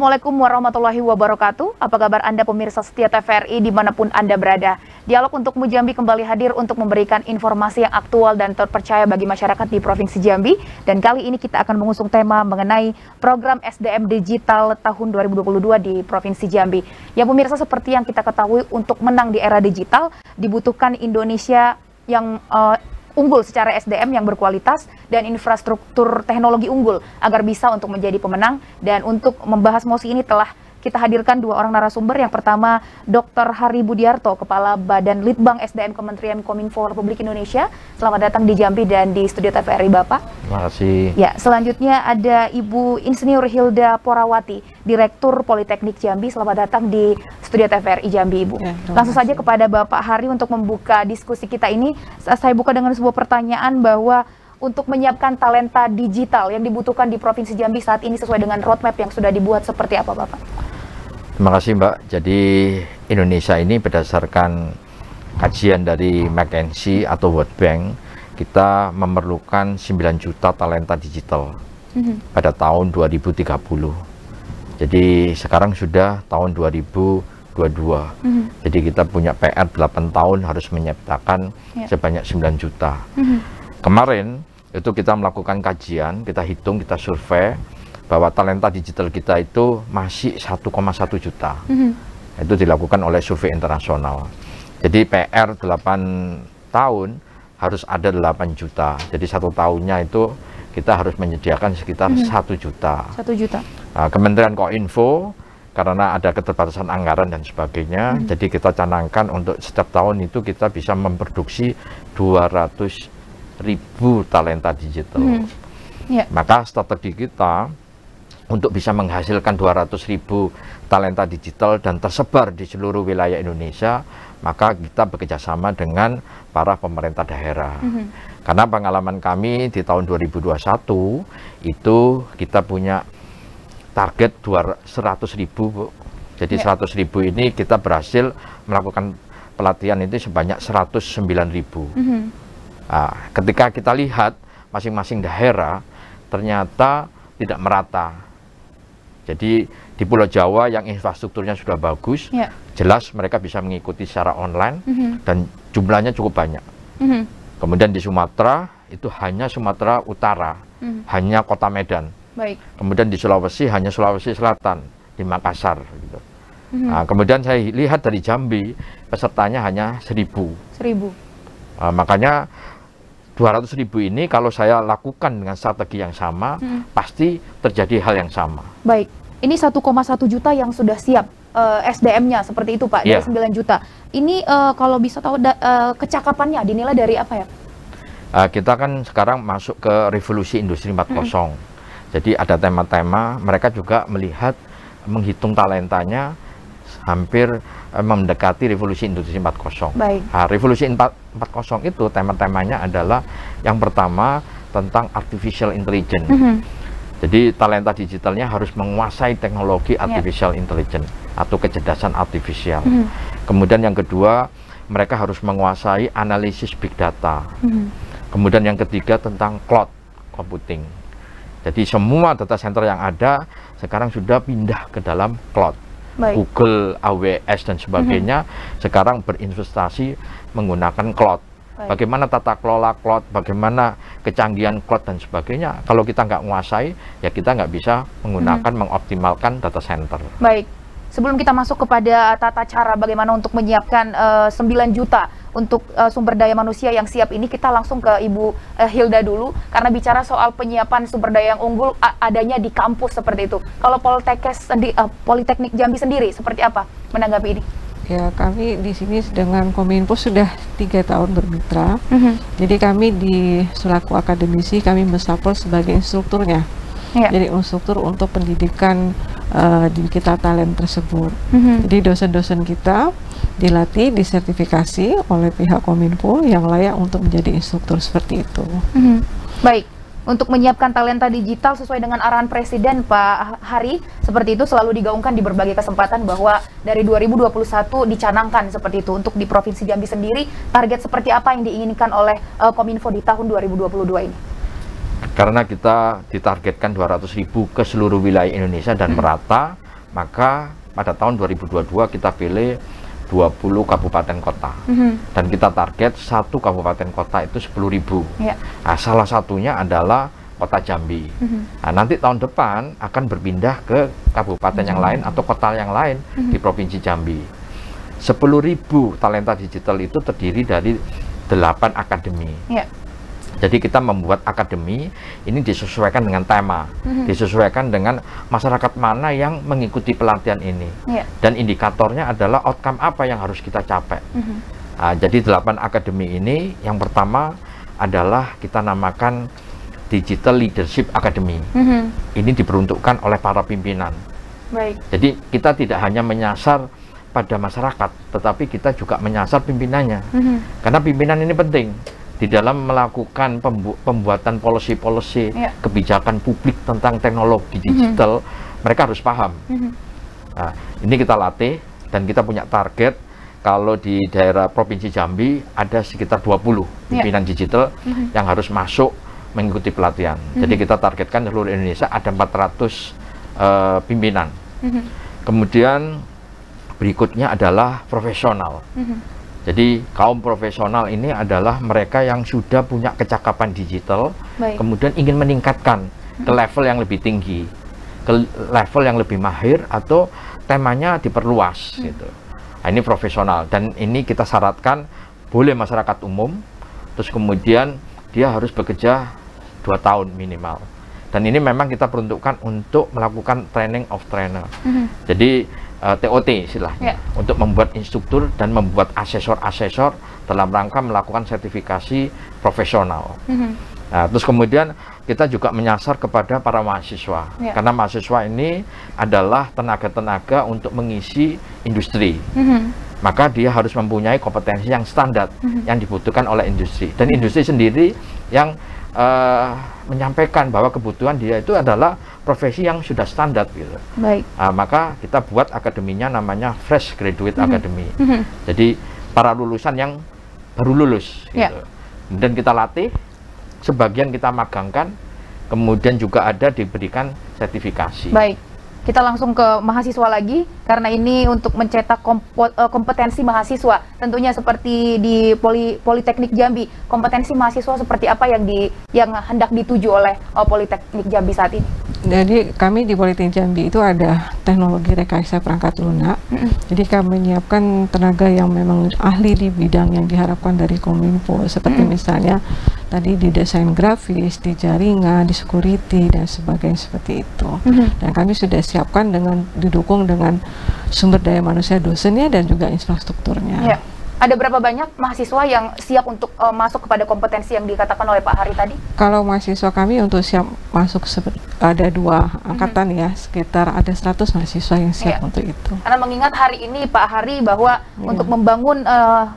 Assalamualaikum warahmatullahi wabarakatuh. Apa kabar Anda pemirsa setia TVRI dimanapun Anda berada? Dialog untuk Jambi kembali hadir untuk memberikan informasi yang aktual dan terpercaya bagi masyarakat di Provinsi Jambi. Dan kali ini kita akan mengusung tema mengenai program SDM digital tahun 2022 di Provinsi Jambi. Ya pemirsa, seperti yang kita ketahui, untuk menang di era digital dibutuhkan Indonesia yang unggul secara SDM yang berkualitas dan infrastruktur teknologi unggul agar bisa untuk menjadi pemenang. Dan untuk membahas mosi ini telah kita hadirkan dua orang narasumber. Yang pertama Dr. Hari Budiarto, Kepala Badan Litbang SDM Kementerian Kominfo Republik Indonesia. Selamat datang di Jambi dan di studio TVRI Bapak. Terima kasih. Ya, selanjutnya ada Ibu Insinyur Hilda Porawati, Direktur Politeknik Jambi. Selamat datang di studio TVRI Jambi, Ibu. Ya, langsung saja kepada Bapak Hari untuk membuka diskusi kita ini. Saya buka dengan sebuah pertanyaan bahwa untuk menyiapkan talenta digital yang dibutuhkan di Provinsi Jambi saat ini sesuai dengan roadmap yang sudah dibuat, seperti apa Bapak? Terima kasih Mbak. Jadi Indonesia ini berdasarkan kajian dari McKinsey atau World Bank, kita memerlukan 9 juta talenta digital pada tahun 2030. Jadi sekarang sudah tahun 2022. Jadi kita punya PR 8 tahun harus menyiptakan sebanyak 9 juta. Kemarin itu kita melakukan kajian, kita hitung, kita survei bahwa talenta digital kita itu masih 1,1 juta. Itu dilakukan oleh survei internasional. Jadi PR 8 tahun harus ada 8 juta. Jadi 1 tahunnya itu kita harus menyediakan sekitar 1 juta. 1 juta. Nah, Kementerian Kominfo karena ada keterbatasan anggaran dan sebagainya, jadi kita canangkan untuk setiap tahun itu kita bisa memproduksi 200.000 talenta digital. Maka strategi kita untuk bisa menghasilkan 200.000 talenta digital dan tersebar di seluruh wilayah Indonesia, maka kita bekerjasama dengan para pemerintah daerah. Karena pengalaman kami di tahun 2021 itu kita punya target 100.000. Jadi 100.000 ini kita berhasil melakukan pelatihan itu sebanyak 109.000. Nah, ketika kita lihat masing-masing daerah ternyata tidak merata. Jadi di Pulau Jawa yang infrastrukturnya sudah bagus, jelas mereka bisa mengikuti secara online dan jumlahnya cukup banyak. Kemudian di Sumatera itu hanya Sumatera Utara, hanya Kota Medan. Baik. Kemudian di Sulawesi hanya Sulawesi Selatan, di Makassar. Gitu. Nah, kemudian saya lihat dari Jambi pesertanya hanya 1.000. Makanya 200.000 ini kalau saya lakukan dengan strategi yang sama, pasti terjadi hal yang sama. Baik, ini 1,1 juta yang sudah siap SDM-nya, seperti itu Pak, dari 9 juta. Ini kalau bisa tahu kecakapannya dinilai dari apa ya? Kita kan sekarang masuk ke revolusi industri 4.0. Jadi ada tema-tema, mereka juga menghitung talentanya hampir mendekati revolusi industri 4.0. Nah, revolusi 4.0 itu tema-temanya adalah yang pertama tentang artificial intelligence. Jadi talenta digitalnya harus menguasai teknologi artificial intelligence atau kecerdasan artifisial. Kemudian yang kedua, mereka harus menguasai analisis big data. Kemudian yang ketiga tentang cloud computing. Jadi semua data center yang ada sekarang sudah pindah ke dalam cloud. Google, AWS dan sebagainya sekarang berinvestasi menggunakan cloud. Bagaimana tata kelola cloud, bagaimana kecanggihan cloud dan sebagainya. Kalau kita nggak menguasai, ya kita nggak bisa menggunakan, mengoptimalkan data center. Baik, sebelum kita masuk kepada tata cara bagaimana untuk menyiapkan 9 juta untuk sumber daya manusia yang siap ini, kita langsung ke Ibu Hilda dulu. Karena bicara soal penyiapan sumber daya yang unggul adanya di kampus seperti itu. Kalau Politeknik Jambi sendiri, seperti apa menanggapi ini? Ya, kami di sini dengan Kominfo sudah 3 tahun bermitra. Jadi kami selaku akademisi kami mensupport sebagai instrukturnya. Jadi instruktur untuk pendidikan digital talent tersebut. Jadi dosen-dosen kita dilatih, disertifikasi oleh pihak Kominfo yang layak untuk menjadi instruktur seperti itu. Baik. Untuk menyiapkan talenta digital sesuai dengan arahan Presiden Pak Hari, seperti itu selalu digaungkan di berbagai kesempatan bahwa dari 2021 dicanangkan seperti itu. Untuk di Provinsi Jambi sendiri, target seperti apa yang diinginkan oleh Kominfo di tahun 2022 ini? Karena kita ditargetkan 200.000 ke seluruh wilayah Indonesia dan merata, maka pada tahun 2022 kita pilih 20 kabupaten kota. Dan kita target satu kabupaten kota itu 10.000. Nah, salah satunya adalah Kota Jambi. Nah, nanti tahun depan akan berpindah ke kabupaten yang lain atau kota yang lain di Provinsi Jambi. 10.000 talenta digital itu terdiri dari 8 akademi. Jadi kita membuat akademi ini disesuaikan dengan tema, disesuaikan dengan masyarakat mana yang mengikuti pelatihan ini. Dan indikatornya adalah outcome apa yang harus kita capai. Nah, jadi 8 akademi ini, yang pertama adalah kita namakan Digital Leadership Academy. Ini diperuntukkan oleh para pimpinan. Jadi kita tidak hanya menyasar pada masyarakat, tetapi kita juga menyasar pimpinannya. Karena pimpinan ini penting di dalam melakukan pembuatan policy-policy kebijakan publik tentang teknologi digital. Mereka harus paham. Nah, ini kita latih dan kita punya target. Kalau di daerah Provinsi Jambi ada sekitar 20 pimpinan digital yang harus masuk mengikuti pelatihan. Jadi kita targetkan di seluruh Indonesia ada 400 pimpinan. Kemudian berikutnya adalah profesional. Jadi kaum profesional ini adalah mereka yang sudah punya kecakapan digital, kemudian ingin meningkatkan ke level yang lebih tinggi, ke level yang lebih mahir, atau temanya diperluas gitu. Nah, ini profesional, dan ini kita syaratkan boleh masyarakat umum, terus kemudian dia harus bekerja 2 tahun minimal. Dan ini memang kita peruntukkan untuk melakukan training of trainer. Jadi TOT istilahnya, untuk membuat instruktur dan membuat asesor-asesor dalam rangka melakukan sertifikasi profesional. Nah, terus kemudian kita juga menyasar kepada para mahasiswa, karena mahasiswa ini adalah tenaga-tenaga untuk mengisi industri. Maka dia harus mempunyai kompetensi yang standar yang dibutuhkan oleh industri, dan industri sendiri yang menyampaikan bahwa kebutuhan dia itu adalah profesi yang sudah standar gitu. Maka kita buat akademinya namanya Fresh Graduate Academy. Jadi para lulusan yang baru lulus gitu. Dan kita latih, sebagian kita magangkan, kemudian juga ada diberikan sertifikasi. Kita langsung ke mahasiswa lagi, karena ini untuk mencetak kompetensi mahasiswa. Tentunya seperti di Politeknik Jambi, kompetensi mahasiswa seperti apa yang hendak dituju oleh Politeknik Jambi saat ini? Jadi kami di Politeknik Jambi itu ada teknologi rekayasa perangkat lunak. Jadi kami menyiapkan tenaga yang memang ahli di bidang yang diharapkan dari Kominfo, seperti misalnya tadi di desain grafis, di jaringan, di security, dan sebagainya seperti itu. Dan kami sudah siapkan dengan didukung dengan sumber daya manusia dosennya dan juga infrastrukturnya. Ada berapa banyak mahasiswa yang siap untuk masuk kepada kompetensi yang dikatakan oleh Pak Hari tadi? Kalau mahasiswa kami untuk siap masuk ada 2 angkatan ya, sekitar ada 100 mahasiswa yang siap untuk itu. Karena mengingat hari ini Pak Hari bahwa untuk membangun 5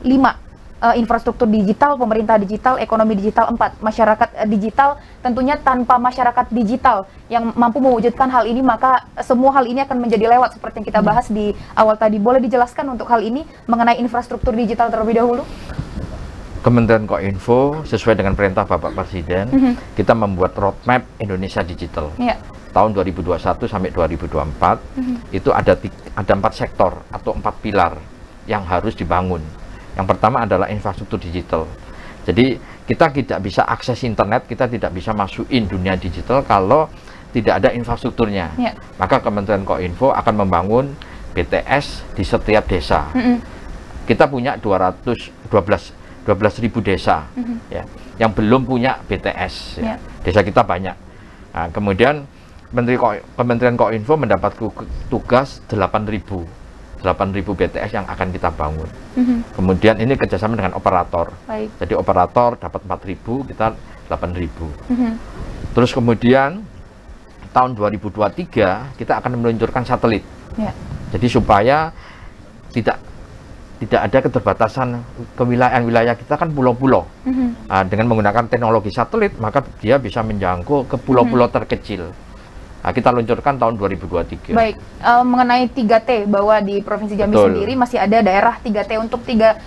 infrastruktur digital, pemerintah digital, ekonomi digital, 4 masyarakat digital, tentunya tanpa masyarakat digital yang mampu mewujudkan hal ini, maka semua hal ini akan menjadi lewat seperti yang kita bahas di awal tadi. Boleh dijelaskan untuk hal ini mengenai infrastruktur digital terlebih dahulu? Kementerian Kominfo sesuai dengan perintah Bapak Presiden, kita membuat roadmap Indonesia Digital. Tahun 2021 sampai 2024 itu ada 4 sektor atau 4 pilar yang harus dibangun. Yang pertama adalah infrastruktur digital. Jadi kita tidak bisa akses internet, kita tidak bisa masukin dunia digital kalau tidak ada infrastrukturnya. Maka Kementerian Kominfo akan membangun BTS di setiap desa. Kita punya 12.000 desa ya, yang belum punya BTS. Desa kita banyak. Nah, kemudian Kementerian Kominfo mendapat tugas 8.000 BTS yang akan kita bangun. Kemudian ini kerjasama dengan operator. Jadi operator dapat 4.000, kita 8.000. Terus kemudian tahun 2023 kita akan meluncurkan satelit. Jadi supaya tidak ada keterbatasan kewilayahan-wilayah kita kan pulau-pulau. Dengan menggunakan teknologi satelit, maka dia bisa menjangkau ke pulau-pulau terkecil. Nah, kita luncurkan tahun 2023. Baik, mengenai 3T, bahwa di Provinsi Jambi sendiri masih ada daerah 3T. Untuk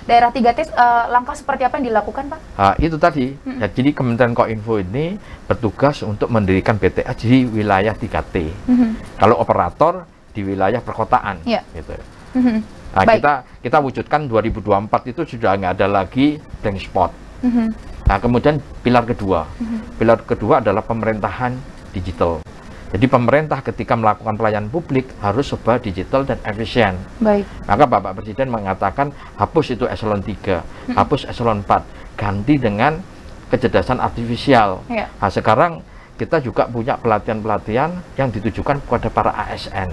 daerah 3T, langkah seperti apa yang dilakukan, Pak? Itu tadi, ya, jadi Kementerian Kominfo ini bertugas untuk mendirikan BTS di wilayah 3T. Kalau operator di wilayah perkotaan, gitu. Nah, Baik. kita wujudkan 2024 itu sudah nggak ada lagi blank spot. Nah, kemudian pilar kedua adalah pemerintahan digital. Jadi pemerintah ketika melakukan pelayanan publik harus serba digital dan efisien. Baik. Maka Bapak Presiden mengatakan hapus itu eselon 3, hapus eselon 4, ganti dengan kecerdasan artifisial. Nah, sekarang kita juga punya pelatihan-pelatihan yang ditujukan kepada para ASN.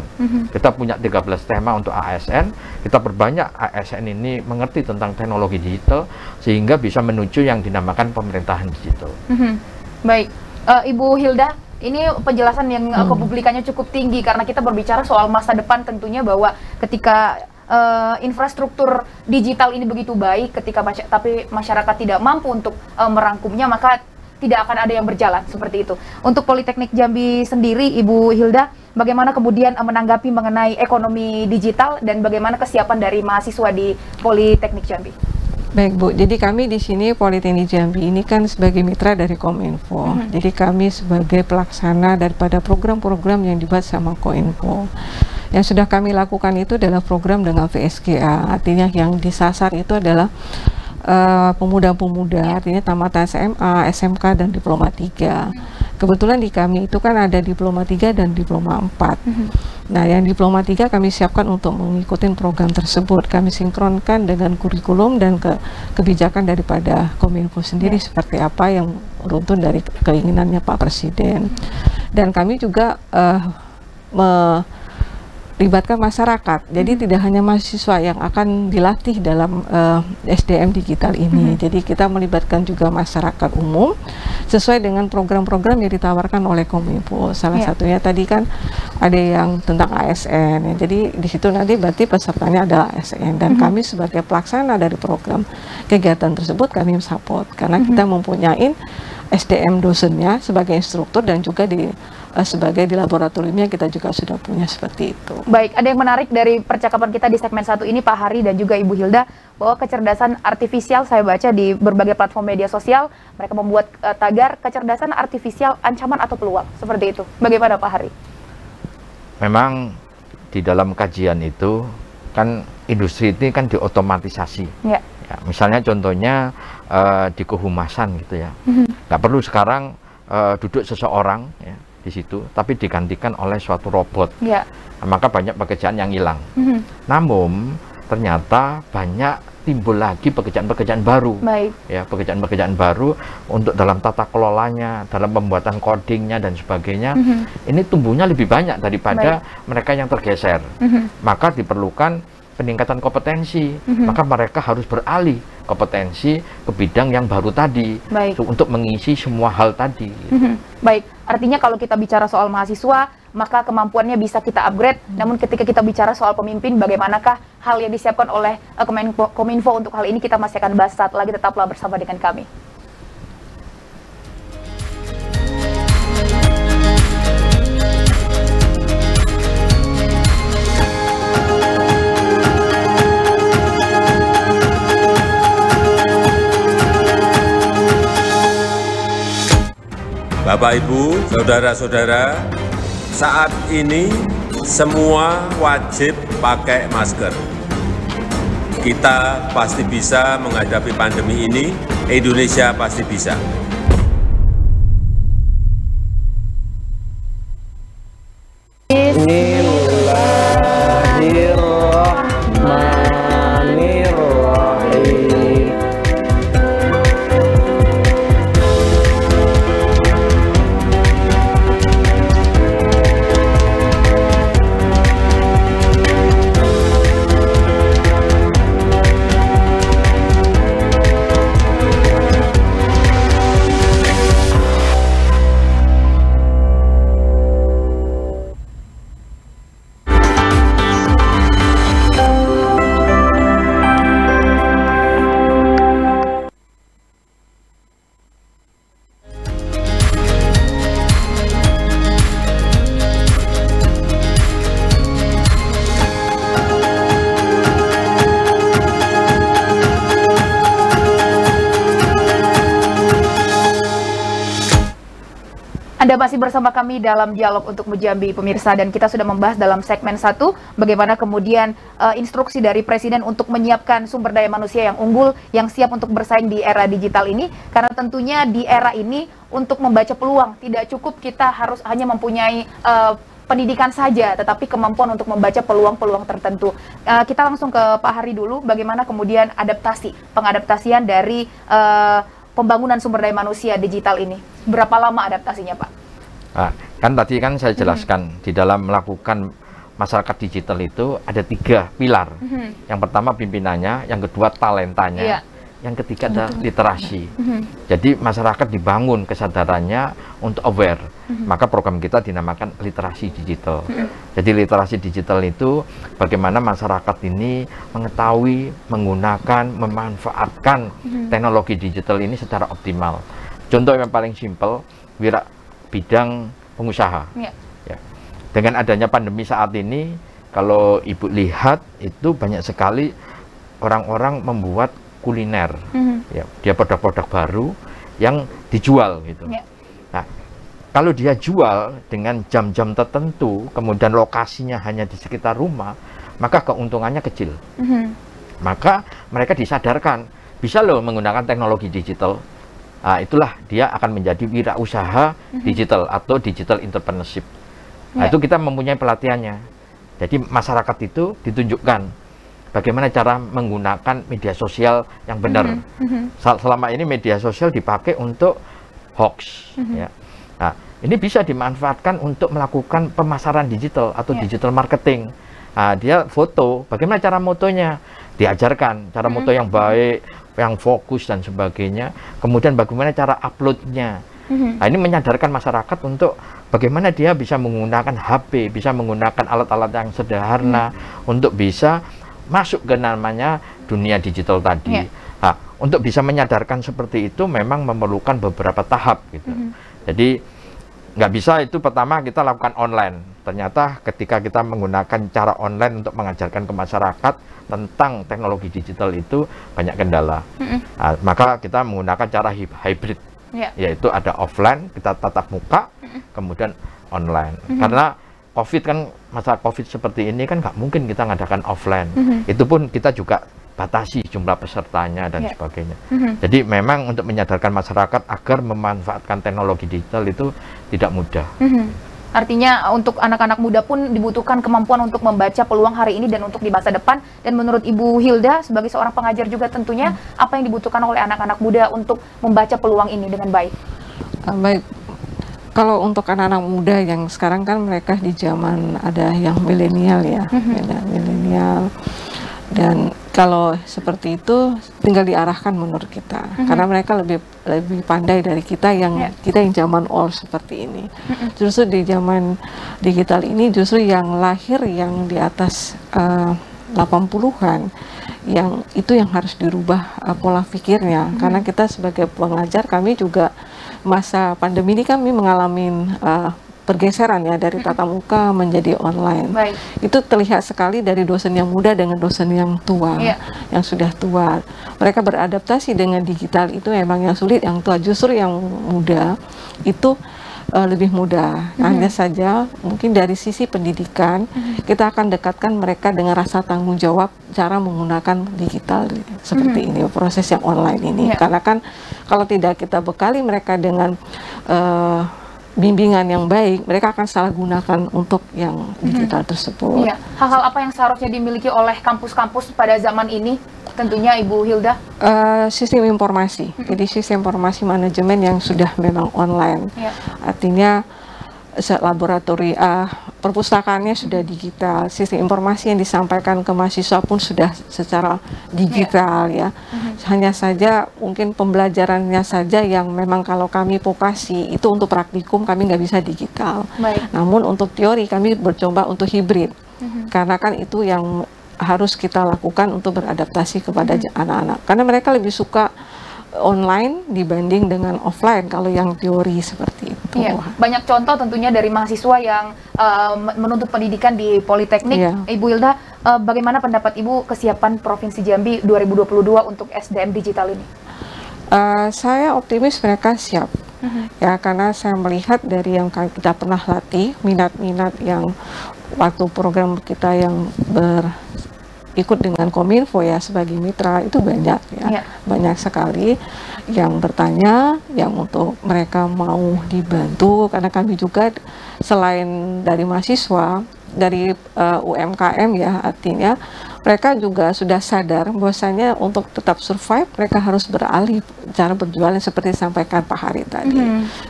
Kita punya 13 tema untuk ASN, kita perbanyak ASN ini mengerti tentang teknologi digital sehingga bisa menuju yang dinamakan pemerintahan digital. Baik, Ibu Hilda, ini penjelasan yang kepublikannya cukup tinggi karena kita berbicara soal masa depan tentunya bahwa ketika infrastruktur digital ini begitu baik, tapi masyarakat tidak mampu untuk merangkumnya, maka tidak akan ada yang berjalan seperti itu. Untuk Politeknik Jambi sendiri, Ibu Hilda, bagaimana kemudian menanggapi mengenai ekonomi digital dan bagaimana kesiapan dari mahasiswa di Politeknik Jambi? Baik Bu, jadi kami di sini Politeknik Jambi ini kan sebagai mitra dari Kominfo. Jadi kami sebagai pelaksana daripada program-program yang dibuat sama Kominfo. Yang sudah kami lakukan itu adalah program dengan VSGA, artinya yang disasar itu adalah pemuda-pemuda, artinya tamat SMA, SMK, dan diploma 3. Kebetulan di kami itu kan ada diploma 3 dan diploma 4. Nah, yang diploma 3 kami siapkan untuk mengikuti program tersebut. Kami sinkronkan dengan kurikulum dan kebijakan daripada Kominfo sendiri seperti apa yang runtun dari keinginannya Pak Presiden. Dan kami juga libatkan masyarakat, jadi tidak hanya mahasiswa yang akan dilatih dalam SDM digital ini, jadi kita melibatkan juga masyarakat umum sesuai dengan program-program yang ditawarkan oleh Kominfo. Salah satunya tadi kan ada yang tentang ASN, ya. Jadi di situ nanti berarti pesertanya adalah ASN dan kami sebagai pelaksana dari program kegiatan tersebut kami support karena kita mempunyai SDM dosennya sebagai instruktur dan juga sebagai di laboratoriumnya kita juga sudah punya seperti itu. Baik, ada yang menarik dari percakapan kita di segmen 1 ini Pak Hari dan juga Ibu Hilda, bahwa kecerdasan artifisial, saya baca di berbagai platform media sosial, mereka membuat tagar kecerdasan artifisial ancaman atau peluang, seperti itu. Bagaimana Pak Hari? Memang di dalam kajian itu kan industri ini kan diotomatisasi. Ya, misalnya contohnya di kehumasan gitu ya, nggak perlu sekarang duduk seseorang ya di situ, tapi digantikan oleh suatu robot. Nah, maka banyak pekerjaan yang hilang. Namun ternyata banyak timbul lagi pekerjaan-pekerjaan baru. Ya, pekerjaan-pekerjaan baru untuk dalam tata kelolanya, dalam pembuatan codingnya dan sebagainya. Ini tumbuhnya lebih banyak daripada mereka yang tergeser. Maka diperlukan peningkatan kompetensi, maka mereka harus beralih kompetensi ke bidang yang baru tadi untuk mengisi semua hal tadi. Baik, artinya kalau kita bicara soal mahasiswa, maka kemampuannya bisa kita upgrade. Namun ketika kita bicara soal pemimpin, bagaimanakah hal yang disiapkan oleh Kominfo untuk hal ini, kita masih akan bahas saat lagi. Tetaplah bersama dengan kami. Bapak, Ibu, saudara-saudara, saat ini semua wajib pakai masker. Kita pasti bisa menghadapi pandemi ini, Indonesia pasti bisa. Anda masih bersama kami dalam Dialog untuk Mujambi, pemirsa, dan kita sudah membahas dalam segmen 1 bagaimana kemudian instruksi dari Presiden untuk menyiapkan sumber daya manusia yang unggul, yang siap untuk bersaing di era digital ini, karena tentunya di era ini untuk membaca peluang tidak cukup kita harus hanya mempunyai pendidikan saja, tetapi kemampuan untuk membaca peluang-peluang tertentu. Kita langsung ke Pak Hari dulu, bagaimana kemudian pengadaptasian dari pembangunan sumber daya manusia digital ini. Berapa lama adaptasinya, Pak? Kan tadi kan saya jelaskan di dalam melakukan masyarakat digital itu ada 3 pilar. Yang pertama pimpinannya, yang kedua talentanya, yang ketiga adalah literasi. Jadi masyarakat dibangun kesadarannya untuk aware. Maka program kita dinamakan literasi digital. Jadi literasi digital itu bagaimana masyarakat ini mengetahui, menggunakan, memanfaatkan teknologi digital ini secara optimal. Contoh yang paling simpel, bidang pengusaha. Ya. Dengan adanya pandemi saat ini, kalau Ibu lihat itu banyak sekali orang-orang membuat kuliner, ya, dia produk-produk baru yang dijual gitu. Nah, kalau dia jual dengan jam-jam tertentu, kemudian lokasinya hanya di sekitar rumah, maka keuntungannya kecil. Maka mereka disadarkan bisa loh menggunakan teknologi digital. Nah, itulah dia akan menjadi wirausaha digital atau digital entrepreneurship. Nah, itu kita mempunyai pelatihannya. Jadi masyarakat itu ditunjukkan bagaimana cara menggunakan media sosial yang benar. Selama ini media sosial dipakai untuk hoax. Ya. Nah, ini bisa dimanfaatkan untuk melakukan pemasaran digital atau digital marketing. Nah, dia foto, bagaimana cara motonya? Diajarkan cara moto yang baik, yang fokus dan sebagainya. Kemudian bagaimana cara uploadnya. Nah, ini menyadarkan masyarakat untuk bagaimana dia bisa menggunakan HP, bisa menggunakan alat-alat yang sederhana untuk bisa masuk ke namanya dunia digital tadi. Nah, untuk bisa menyadarkan seperti itu memang memerlukan beberapa tahap gitu. Jadi nggak bisa itu pertama kita lakukan online. Ternyata ketika kita menggunakan cara online untuk mengajarkan ke masyarakat tentang teknologi digital itu banyak kendala. Nah, maka kita menggunakan cara hybrid, yaitu ada offline, kita tatap muka, kemudian online. Karena COVID kan, masa COVID seperti ini kan nggak mungkin kita ngadakan offline. Itu pun kita juga batasi jumlah pesertanya dan sebagainya. Jadi memang untuk menyadarkan masyarakat agar memanfaatkan teknologi digital itu tidak mudah. Artinya untuk anak-anak muda pun dibutuhkan kemampuan untuk membaca peluang hari ini dan untuk di masa depan. Dan menurut Ibu Hilda sebagai seorang pengajar juga tentunya apa yang dibutuhkan oleh anak-anak muda untuk membaca peluang ini dengan baik? Baik. Kalau untuk anak-anak muda yang sekarang kan mereka di zaman ada yang milenial ya, milenial. Dan kalau seperti itu tinggal diarahkan menurut kita, karena mereka lebih pandai dari kita yang zaman old seperti ini. Justru di zaman digital ini justru yang lahir yang di atas 80-an yang itu yang harus dirubah pola pikirnya, karena kita sebagai pengajar kami juga masa pandemi ini kami mengalami pergeseran ya dari tatap muka menjadi online. Itu terlihat sekali dari dosen yang muda dengan dosen yang tua, yang sudah tua. Mereka beradaptasi dengan digital itu memang yang sulit, yang tua. Justru yang muda itu lebih mudah. Hanya saja mungkin dari sisi pendidikan kita akan dekatkan mereka dengan rasa tanggung jawab cara menggunakan digital seperti ini, proses yang online ini. Karena kan kalau tidak kita bekali mereka dengan bimbingan yang baik, mereka akan salah gunakan untuk yang digital tersebut. Hal-hal apa yang seharusnya dimiliki oleh kampus-kampus pada zaman ini? Tentunya Ibu Hilda. Sistem informasi. Jadi sistem informasi manajemen yang sudah memang online. Artinya laboratori perpustakaannya sudah digital, sistem informasi yang disampaikan ke mahasiswa pun sudah secara digital ya. Hanya saja mungkin pembelajarannya saja yang memang kalau kami vokasi itu untuk praktikum kami nggak bisa digital. Namun untuk teori kami bercoba untuk hibrid, karena kan itu yang harus kita lakukan untuk beradaptasi kepada anak-anak, karena mereka lebih suka online dibanding dengan offline kalau yang teori seperti itu. Banyak contoh tentunya dari mahasiswa yang menuntut pendidikan di Politeknik. Ibu Hilda, bagaimana pendapat Ibu kesiapan Provinsi Jambi 2022 untuk SDM digital ini? Saya optimis mereka siap. Ya, karena saya melihat dari yang kita pernah latih, minat-minat yang waktu program kita yang ikut dengan Kominfo ya sebagai mitra itu banyak ya, banyak sekali yang bertanya, yang untuk mereka mau dibantu, karena kami juga selain dari mahasiswa, dari UMKM ya, artinya mereka juga sudah sadar bahwasanya untuk tetap survive mereka harus beralih cara berjualan seperti disampaikan Pak Hari tadi.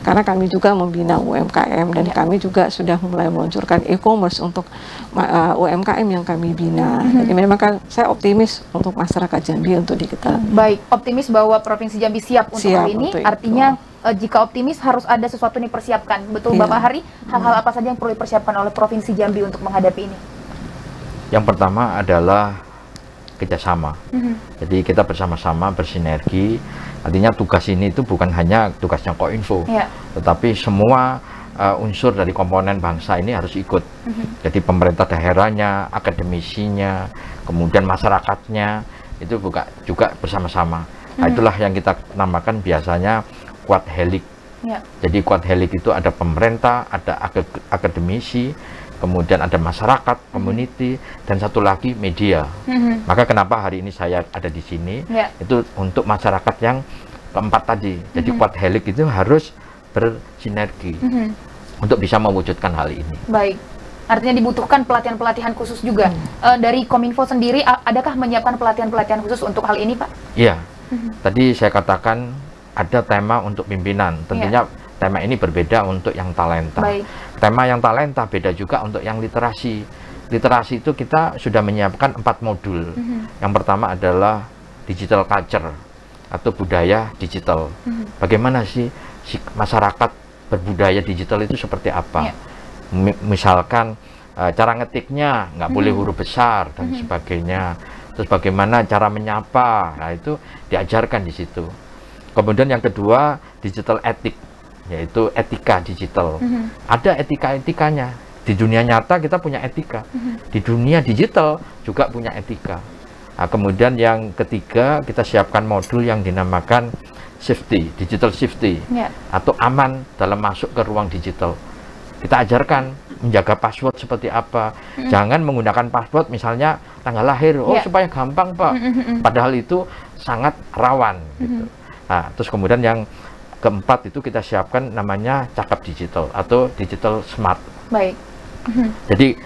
Karena kami juga membina UMKM dan kami juga sudah mulai meluncurkan e-commerce untuk UMKM yang kami bina. Jadi memang kan saya optimis untuk masyarakat Jambi untuk di kita. Baik, optimis bahwa Provinsi Jambi siap untuk hal ini, artinya jika optimis harus ada sesuatu yang dipersiapkan. Betul Bapak Hari, hal-hal apa saja yang perlu dipersiapkan oleh Provinsi Jambi untuk menghadapi ini? Yang pertama adalah kerjasama. Jadi kita bersama-sama bersinergi. Artinya tugas ini itu bukan hanya tugasnya Kominfo, tetapi semua unsur dari komponen bangsa ini harus ikut. Jadi pemerintah daerahnya, akademisinya, kemudian masyarakatnya itu juga bersama-sama. Nah, itulah yang kita namakan biasanya quad helix. Jadi quad helix itu ada pemerintah, ada akademisi, kemudian ada masyarakat, community, dan satu lagi media. Maka kenapa hari ini saya ada di sini, itu untuk masyarakat yang keempat tadi. Jadi quad helix itu harus bersinergi untuk bisa mewujudkan hal ini. Baik, artinya dibutuhkan pelatihan-pelatihan khusus juga. Dari Kominfo sendiri, adakah menyiapkan pelatihan-pelatihan khusus untuk hal ini, Pak? Iya, tadi saya katakan ada tema untuk pimpinan, tentunya tema ini berbeda untuk yang talenta. Baik. Tema yang talenta beda juga untuk yang literasi. Literasi itu kita sudah menyiapkan 4 modul. Yang pertama adalah digital culture atau budaya digital. Bagaimana sih masyarakat berbudaya digital itu seperti apa? Misalkan cara ngetiknya nggak boleh huruf besar dan sebagainya. Terus bagaimana cara menyapa? Nah, itu diajarkan di situ. Kemudian yang kedua digital ethic, yaitu etika digital. Ada etika-etikanya. Di dunia nyata kita punya etika. Di dunia digital juga punya etika. Nah, kemudian yang ketiga kita siapkan modul yang dinamakan safety, digital safety, atau aman dalam masuk ke ruang digital. Kita ajarkan menjaga password seperti apa. Jangan menggunakan password misalnya tanggal lahir. Supaya gampang, Pak. Padahal itu sangat rawan. Gitu. Nah, terus kemudian yang keempat itu kita siapkan namanya cakap digital atau digital smart. Baik. Jadi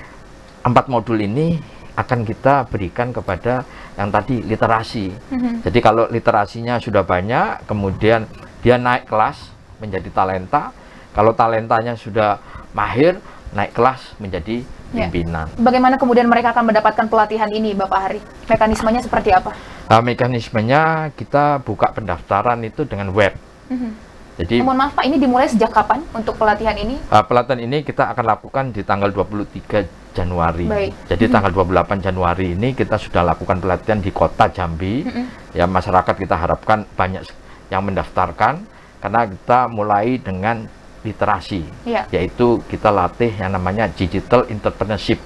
4 modul ini akan kita berikan kepada yang tadi literasi. Jadi kalau literasinya sudah banyak, kemudian dia naik kelas menjadi talenta. Kalau talentanya sudah mahir, naik kelas menjadi pimpinan. Bagaimana kemudian mereka akan mendapatkan pelatihan ini, Bapak Hari? Mekanismenya seperti apa? Mekanismenya kita buka pendaftaran itu dengan web. Jadi, mohon maaf Pak, ini dimulai sejak kapan untuk pelatihan ini? Pelatihan ini kita akan lakukan di tanggal 23 Januari. Baik. Jadi tanggal 28 Januari ini kita sudah lakukan pelatihan di kota Jambi. Ya, masyarakat kita harapkan banyak yang mendaftarkan karena kita mulai dengan literasi, yaitu kita latih yang namanya digital entrepreneurship,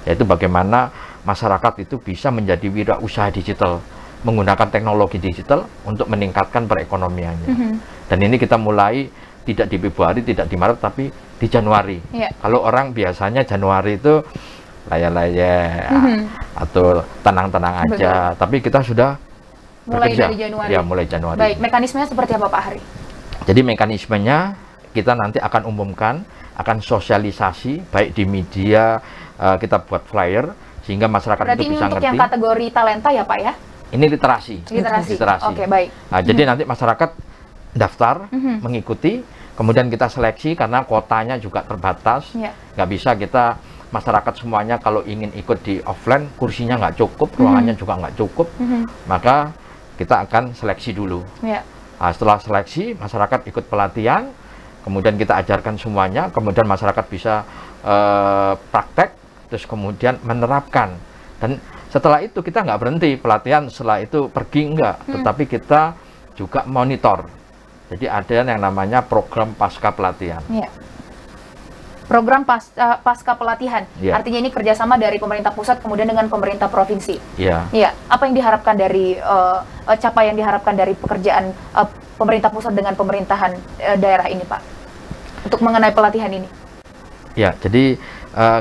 yaitu bagaimana masyarakat itu bisa menjadi wirausaha digital menggunakan teknologi digital untuk meningkatkan perekonomiannya. Dan ini kita mulai tidak di Februari, tidak di Maret, tapi di Januari. Kalau orang biasanya Januari itu laya-laya atau tenang-tenang aja, tapi kita sudah mulai bekerja dari Januari. Ya, mulai Januari. Baik, mekanismenya seperti apa Pak Hari? Jadi mekanismenya kita nanti akan umumkan, akan sosialisasi baik di media, kita buat flyer sehingga masyarakat berarti itu bisa ngerti. Berarti ini untuk yang kategori talenta ya Pak ya? Ini literasi. Oke, baik. Nah, jadi nanti masyarakat daftar, mengikuti, kemudian kita seleksi karena kuotanya juga terbatas. Nggak bisa kita masyarakat semuanya kalau ingin ikut di offline, kursinya nggak cukup, ruangannya juga nggak cukup, maka kita akan seleksi dulu. Nah, setelah seleksi, masyarakat ikut pelatihan, kemudian kita ajarkan semuanya, kemudian masyarakat bisa praktek, terus kemudian menerapkan. Dan setelah itu kita nggak berhenti pelatihan, setelah itu pergi enggak, tetapi kita juga monitor. Jadi ada yang namanya program pasca pelatihan. Program pasca pelatihan, artinya ini kerjasama dari pemerintah pusat kemudian dengan pemerintah provinsi. Iya. Apa yang diharapkan dari capaian yang diharapkan dari pekerjaan pemerintah pusat dengan pemerintahan daerah ini, Pak, untuk mengenai pelatihan ini? Ya, jadi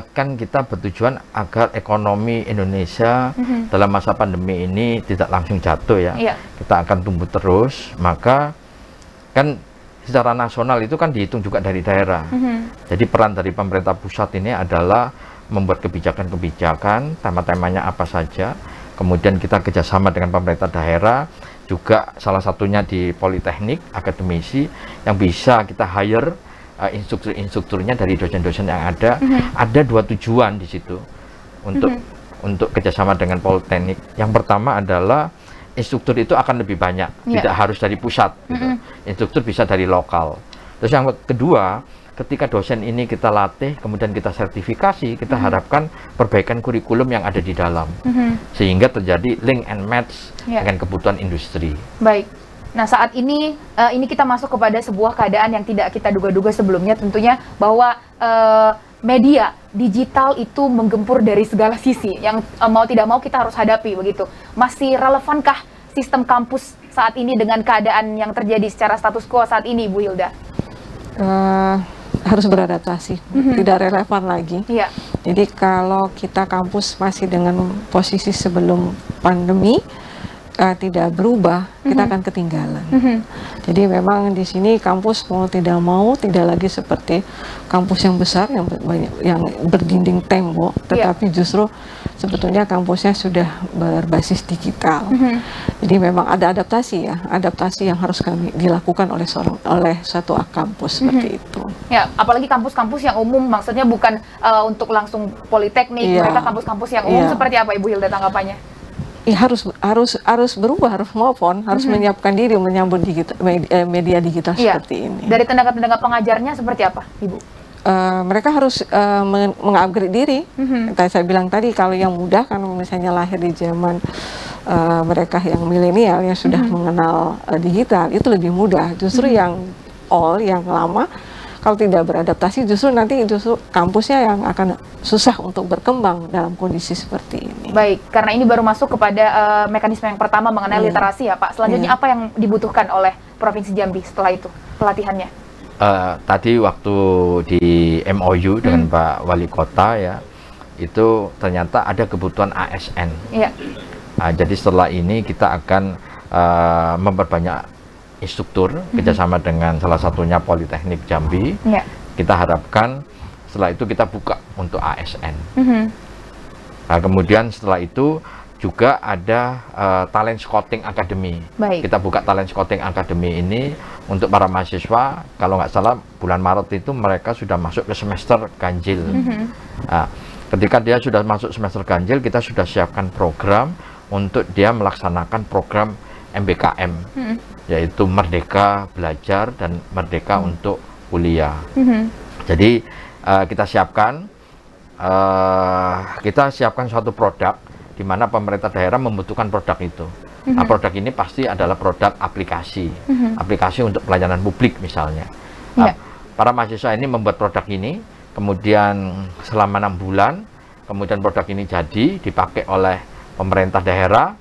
kan kita bertujuan agar ekonomi Indonesia dalam masa pandemi ini tidak langsung jatuh ya. Kita akan tumbuh terus, maka kan secara nasional itu kan dihitung juga dari daerah. Jadi peran dari pemerintah pusat ini adalah membuat kebijakan-kebijakan, tema-temanya apa saja. Kemudian kita kerjasama dengan pemerintah daerah, juga salah satunya di Politeknik, akademisi, yang bisa kita hire instruktur-instrukturnya dari dosen-dosen yang ada. Ada 2 tujuan di situ untuk kerjasama dengan Politeknik. Yang pertama adalah instruktur itu akan lebih banyak, tidak harus dari pusat. Gitu. Instruktur bisa dari lokal. Terus yang kedua, ketika dosen ini kita latih, kemudian kita sertifikasi, kita harapkan perbaikan kurikulum yang ada di dalam, sehingga terjadi link and match dengan kebutuhan industri. Baik. Nah, saat ini kita masuk kepada sebuah keadaan yang tidak kita duga-duga sebelumnya, tentunya bahwa media digital itu menggempur dari segala sisi, yang mau tidak mau kita harus hadapi begitu. Masih relevankah sistem kampus saat ini dengan keadaan yang terjadi secara status quo saat ini, Bu Hilda? Harus beradaptasi, tidak relevan lagi. Jadi kalau kita kampus masih dengan posisi sebelum pandemi, tidak berubah, kita akan ketinggalan. Jadi memang di sini kampus mau tidak mau tidak lagi seperti kampus yang besar yang berdinding tembok, tetapi justru sebetulnya kampusnya sudah berbasis digital. Jadi memang ada adaptasi yang harus kami dilakukan oleh suatu kampus seperti itu. Ya, apalagi kampus-kampus yang umum, maksudnya bukan untuk langsung Politeknik, mereka kampus-kampus yang umum seperti apa, Ibu Hilda, tanggapannya? Ya, harus berubah, harus move on, harus menyiapkan diri menyambut media digital seperti ini. Dari tenaga-tenaga pengajarnya seperti apa, Ibu? Mereka harus mengupgrade diri. Saya bilang tadi, kalau yang muda kan misalnya lahir di zaman mereka yang milenial yang sudah mengenal digital, itu lebih mudah. Justru yang lama, kalau tidak beradaptasi, justru kampusnya yang akan susah untuk berkembang dalam kondisi seperti ini. Baik, karena ini baru masuk kepada mekanisme yang pertama mengenai literasi ya, Pak. Selanjutnya apa yang dibutuhkan oleh Provinsi Jambi setelah itu, pelatihannya? Tadi waktu di MOU dengan Pak Wali Kota ya, itu ternyata ada kebutuhan ASN. Jadi setelah ini kita akan memperbanyak instruktur, kerjasama dengan salah satunya Politeknik Jambi. Kita harapkan setelah itu kita buka untuk ASN. Nah, kemudian setelah itu juga ada Talent Scouting Academy. Kita buka Talent Scouting Academy ini untuk para mahasiswa. Kalau nggak salah bulan Maret itu mereka sudah masuk ke semester ganjil. Nah, ketika dia sudah masuk semester ganjil, kita sudah siapkan program untuk dia melaksanakan program MBKM, yaitu Merdeka Belajar dan Merdeka untuk Kuliah. Jadi kita siapkan suatu produk di mana pemerintah daerah membutuhkan produk itu. Nah, produk ini pasti adalah produk aplikasi, aplikasi untuk pelayanan publik misalnya. Nah, para mahasiswa ini membuat produk ini, kemudian selama 6 bulan, kemudian produk ini jadi dipakai oleh pemerintah daerah,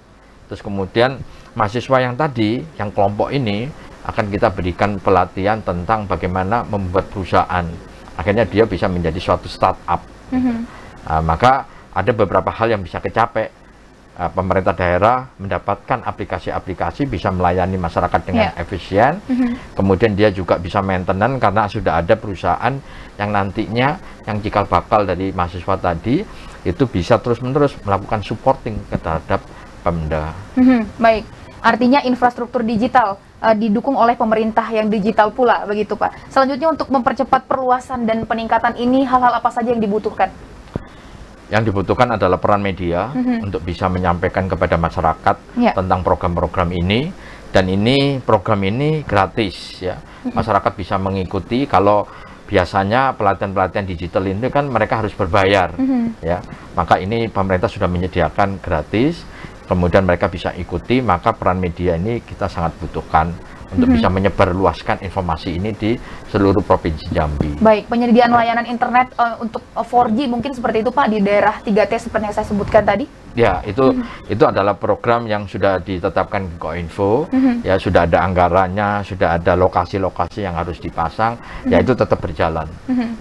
terus kemudian mahasiswa yang tadi, yang kelompok ini, akan kita berikan pelatihan tentang bagaimana membuat perusahaan. Akhirnya dia bisa menjadi suatu startup. Maka ada beberapa hal yang bisa kecapai. Pemerintah daerah mendapatkan aplikasi-aplikasi, bisa melayani masyarakat dengan efisien. Kemudian dia juga bisa maintenance karena sudah ada perusahaan yang nantinya, yang cikal bakal dari mahasiswa tadi, itu bisa terus-menerus melakukan supporting terhadap Pemda. Baik. Artinya infrastruktur digital didukung oleh pemerintah yang digital pula, begitu Pak. Selanjutnya untuk mempercepat perluasan dan peningkatan ini, hal-hal apa saja yang dibutuhkan? Yang dibutuhkan adalah peran media untuk bisa menyampaikan kepada masyarakat tentang program-program ini. Dan program ini gratis ya. Masyarakat bisa mengikuti. Kalau biasanya pelatihan-pelatihan digital ini kan mereka harus berbayar ya. Maka ini pemerintah sudah menyediakan gratis. Kemudian mereka bisa ikuti, maka peran media ini kita sangat butuhkan untuk bisa menyebarluaskan informasi ini di seluruh Provinsi Jambi. Baik, penyediaan layanan internet untuk 4G mungkin seperti itu Pak di daerah 3T seperti yang saya sebutkan tadi? Ya, itu adalah program yang sudah ditetapkan Kominfo, ya sudah ada anggarannya, sudah ada lokasi-lokasi yang harus dipasang, ya itu tetap berjalan.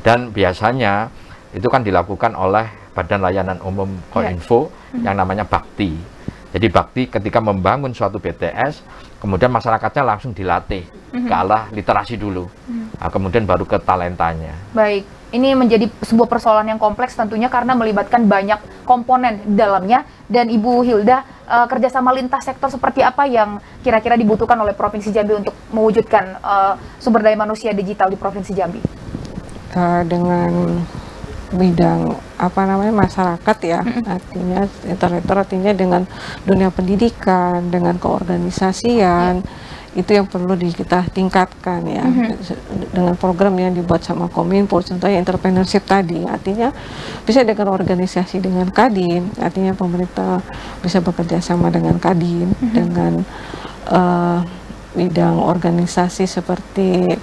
Dan biasanya itu kan dilakukan oleh Badan Layanan Umum Kominfo yang namanya Bakti. Jadi Bakti ketika membangun suatu BTS, kemudian masyarakatnya langsung dilatih ke arah literasi dulu, nah, kemudian baru ke talentanya. Baik, ini menjadi sebuah persoalan yang kompleks tentunya karena melibatkan banyak komponen di dalamnya. Dan Ibu Hilda, kerjasama lintas sektor seperti apa yang kira-kira dibutuhkan oleh Provinsi Jambi untuk mewujudkan sumber daya manusia digital di Provinsi Jambi? Dengan bidang masyarakat ya, artinya internetor artinya dengan dunia pendidikan, dengan keorganisasian, itu yang perlu kita tingkatkan ya, dengan program yang dibuat sama Kominfo, contohnya entrepreneurship tadi, artinya bisa dengan organisasi dengan Kadin, artinya pemerintah bisa bekerja sama dengan Kadin, dengan bidang organisasi seperti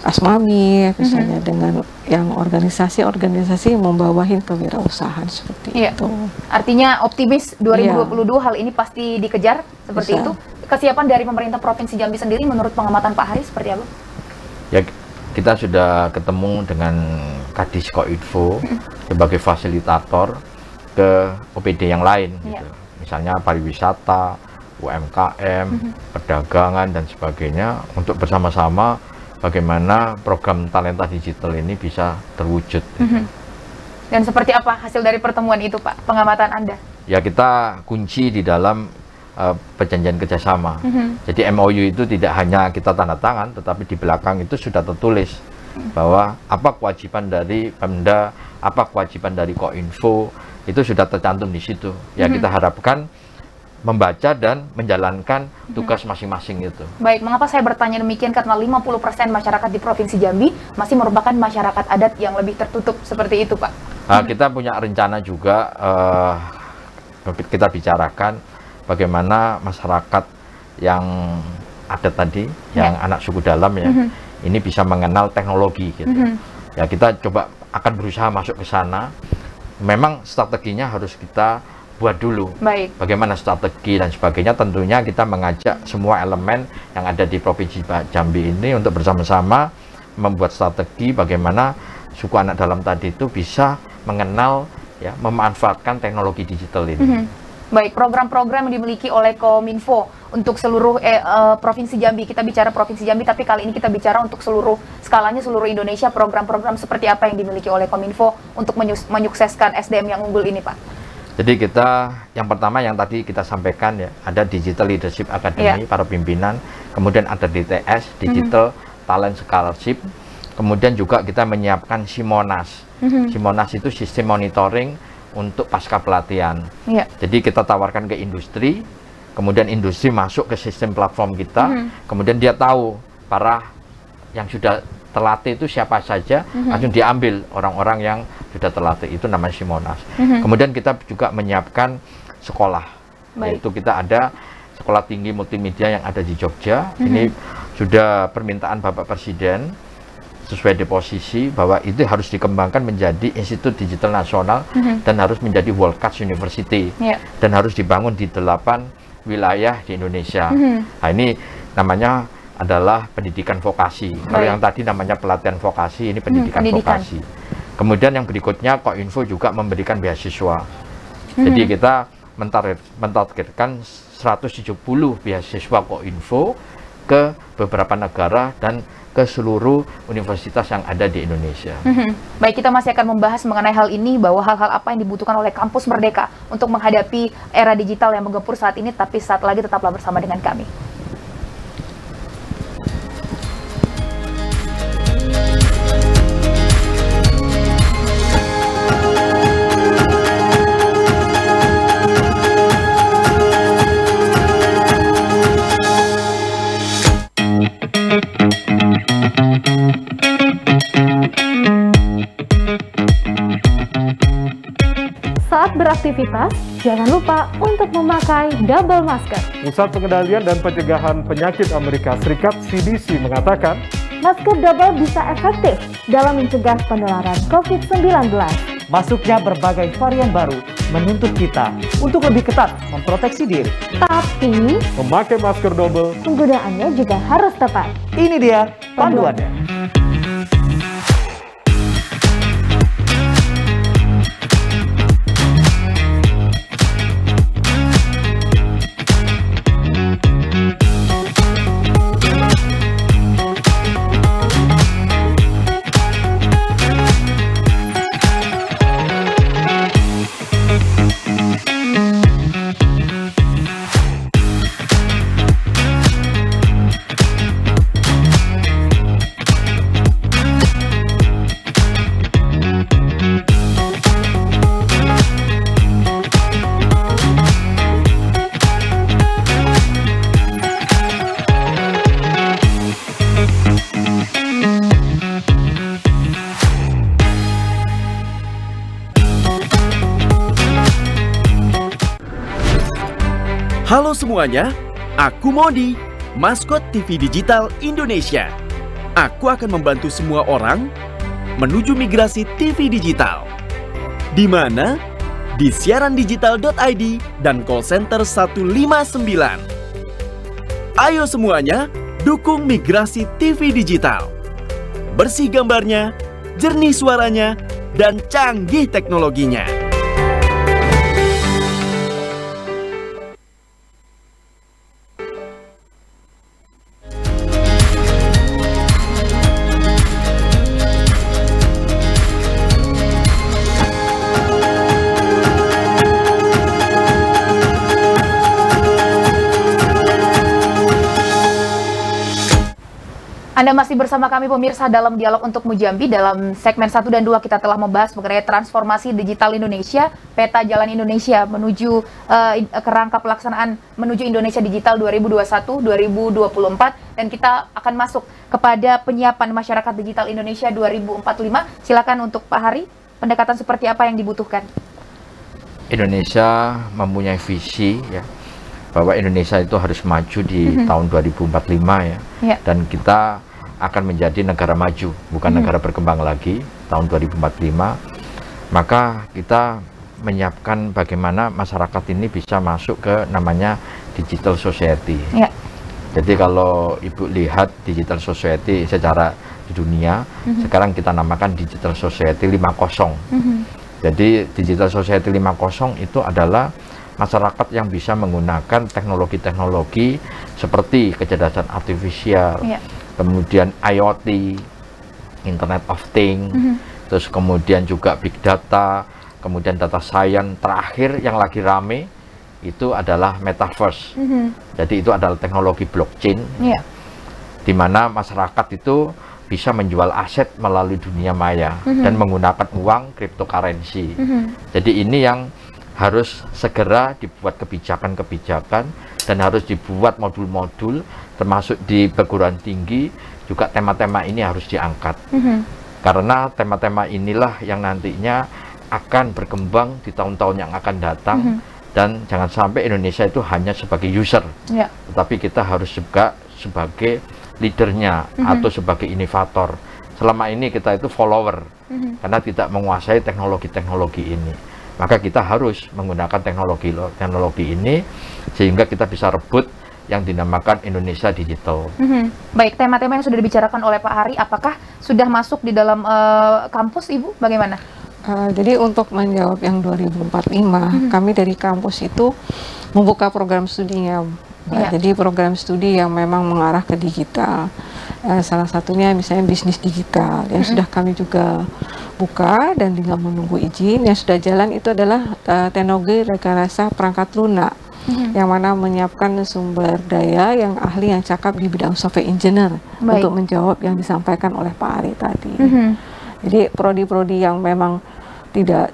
Asmami, misalnya dengan yang organisasi-organisasi membawahin kewirausahaan seperti itu. Artinya optimis 2022 hal ini pasti dikejar seperti itu. Kesiapan dari pemerintah Provinsi Jambi sendiri menurut pengamatan Pak Hari seperti apa? Ya, kita sudah ketemu dengan Kadis Kominfo sebagai fasilitator ke OPD yang lain, gitu. Misalnya pariwisata, UMKM, perdagangan dan sebagainya, untuk bersama-sama bagaimana program talenta digital ini bisa terwujud. Dan seperti apa hasil dari pertemuan itu Pak, pengamatan Anda? Ya, kita kunci di dalam perjanjian kerjasama. Jadi MOU itu tidak hanya kita tanda tangan, tetapi di belakang itu sudah tertulis bahwa apa kewajiban dari Pemda, apa kewajiban dari Kominfo, itu sudah tercantum di situ. Ya, kita harapkan membaca dan menjalankan tugas masing-masing itu. Baik, mengapa saya bertanya demikian? Karena 50% masyarakat di Provinsi Jambi masih merupakan masyarakat adat yang lebih tertutup seperti itu, Pak. Kita punya rencana juga, kita bicarakan bagaimana masyarakat yang adat tadi, yang anak suku dalam ya, ini bisa mengenal teknologi gitu. Ya, kita coba akan berusaha masuk ke sana. Memang strateginya harus kita buat dulu. Baik. Bagaimana strategi dan sebagainya, tentunya kita mengajak semua elemen yang ada di Provinsi Jambi ini untuk bersama-sama membuat strategi bagaimana suku anak dalam tadi itu bisa mengenal, ya, memanfaatkan teknologi digital ini. Baik, program-program yang dimiliki oleh Kominfo untuk seluruh Provinsi Jambi. Kita bicara Provinsi Jambi, tapi kali ini kita bicara untuk seluruh skalanya, seluruh Indonesia. Program-program seperti apa yang dimiliki oleh Kominfo untuk menyukseskan SDM yang unggul ini, Pak? Jadi kita, yang pertama yang tadi kita sampaikan ya, ada Digital Leadership Academy para pimpinan, kemudian ada DTS, Digital Talent Scholarship, kemudian juga kita menyiapkan Simonas. Simonas itu sistem monitoring untuk pasca pelatihan. Jadi kita tawarkan ke industri, kemudian industri masuk ke sistem platform kita, kemudian dia tahu para yang sudah terlatih itu siapa saja, langsung diambil orang-orang yang sudah terlatih, itu namanya Simonas. Kemudian kita juga menyiapkan sekolah. Yaitu kita ada sekolah tinggi multimedia yang ada di Jogja. Ini sudah permintaan Bapak Presiden sesuai deposisi bahwa itu harus dikembangkan menjadi Institut Digital Nasional dan harus menjadi World Class University dan harus dibangun di 8 wilayah di Indonesia. Nah, ini namanya adalah pendidikan vokasi. Kalau yang tadi namanya pelatihan vokasi, ini pendidikan vokasi. Kemudian yang berikutnya, Kominfo juga memberikan beasiswa. Jadi kita mentargetkan 170 beasiswa Kominfo ke beberapa negara dan ke seluruh universitas yang ada di Indonesia. Baik, kita masih akan membahas mengenai hal ini, bahwa hal-hal apa yang dibutuhkan oleh Kampus Merdeka untuk menghadapi era digital yang menggempur saat ini, tapi saat lagi tetaplah bersama dengan kami. Saat beraktivitas beraktivitas, jangan lupa untuk memakai double masker. Pusat Pengendalian dan Pencegahan Penyakit Amerika Serikat (CDC) mengatakan, masker double bisa efektif dalam mencegah penularan COVID-19. Masuknya berbagai varian baru menuntut kita untuk lebih ketat memproteksi diri. Tapi, memakai masker double, penggunaannya juga harus tepat. Ini dia panduannya. Halo semuanya, aku Modi, maskot TV Digital Indonesia. Aku akan membantu semua orang menuju migrasi TV digital. Di mana? Di siarandigital.id dan call center 159. Ayo semuanya, dukung migrasi TV digital. Bersih gambarnya, jernih suaranya, dan canggih teknologinya. Anda masih bersama kami pemirsa dalam Dialog untuk Mujambi. Dalam segmen 1 dan 2 kita telah membahas mengenai transformasi digital Indonesia, peta jalan Indonesia menuju kerangka pelaksanaan menuju Indonesia Digital 2021-2024, dan kita akan masuk kepada penyiapan masyarakat digital Indonesia 2045. Silakan untuk Pak Hari, pendekatan seperti apa yang dibutuhkan? Indonesia mempunyai visi ya, bahwa Indonesia itu harus maju di tahun 2045 ya. Dan kita akan menjadi negara maju, bukan negara berkembang lagi tahun 2045. Maka kita menyiapkan bagaimana masyarakat ini bisa masuk ke namanya digital society. Jadi kalau Ibu lihat digital society secara di dunia, sekarang kita namakan digital society 5.0. Jadi digital society 5.0 itu adalah masyarakat yang bisa menggunakan teknologi-teknologi seperti kecerdasan artifisial, kemudian IoT, Internet of Things, terus kemudian juga Big Data, kemudian Data Science, terakhir yang lagi rame itu adalah Metaverse. Jadi itu adalah teknologi blockchain, di mana masyarakat itu bisa menjual aset melalui dunia maya dan menggunakan uang cryptocurrency. Jadi ini yang harus segera dibuat kebijakan-kebijakan dan harus dibuat modul-modul, termasuk di perguruan tinggi juga tema-tema ini harus diangkat. Karena tema-tema inilah yang nantinya akan berkembang di tahun-tahun yang akan datang. Dan jangan sampai Indonesia itu hanya sebagai user, tetapi kita harus juga sebagai leadernya atau sebagai inovator. Selama ini kita itu follower karena tidak menguasai teknologi-teknologi ini. Maka kita harus menggunakan teknologi ini sehingga kita bisa rebut yang dinamakan Indonesia Digital. Baik, tema-tema yang sudah dibicarakan oleh Pak Hari, apakah sudah masuk di dalam kampus, Ibu? Bagaimana? Jadi untuk menjawab yang 2045, kami dari kampus itu membuka program studinya. Jadi program studi yang memang mengarah ke digital. Salah satunya misalnya bisnis digital yang sudah kami juga buka dan tinggal menunggu izin. Yang sudah jalan itu adalah teknologi rekayasa perangkat lunak, yang mana menyiapkan sumber daya yang ahli yang cakap di bidang software engineer untuk menjawab yang disampaikan oleh Pak Ari tadi. Jadi prodi-prodi yang memang tidak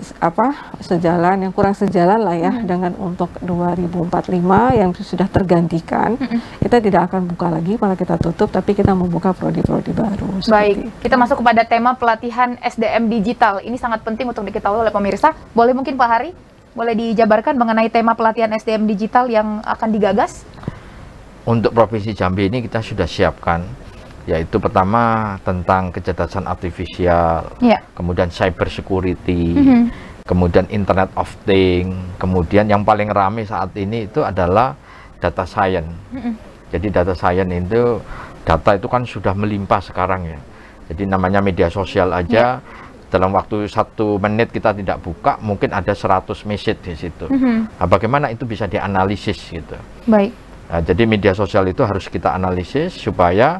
sejalan, yang kurang sejalan lah ya dengan untuk 2045 yang sudah tergantikan, kita tidak akan buka lagi, malah kita tutup, tapi kita membuka prodi-prodi baru. Baik, kita masuk kepada tema pelatihan SDM digital. Ini sangat penting untuk diketahui oleh pemirsa. Boleh mungkin Pak Hari Boleh dijabarkan mengenai tema pelatihan SDM digital yang akan digagas? Untuk Provinsi Jambi ini kita sudah siapkan, yaitu pertama tentang kecerdasan artifisial, kemudian cyber security, kemudian Internet of Things, kemudian yang paling ramai saat ini itu adalah data science. Jadi data science itu, data itu kan sudah melimpah sekarang ya. Jadi namanya media sosial aja, dalam waktu 1 menit kita tidak buka, mungkin ada 100 message di situ. Nah, bagaimana itu bisa dianalisis gitu. Baik. Nah, jadi media sosial itu harus kita analisis supaya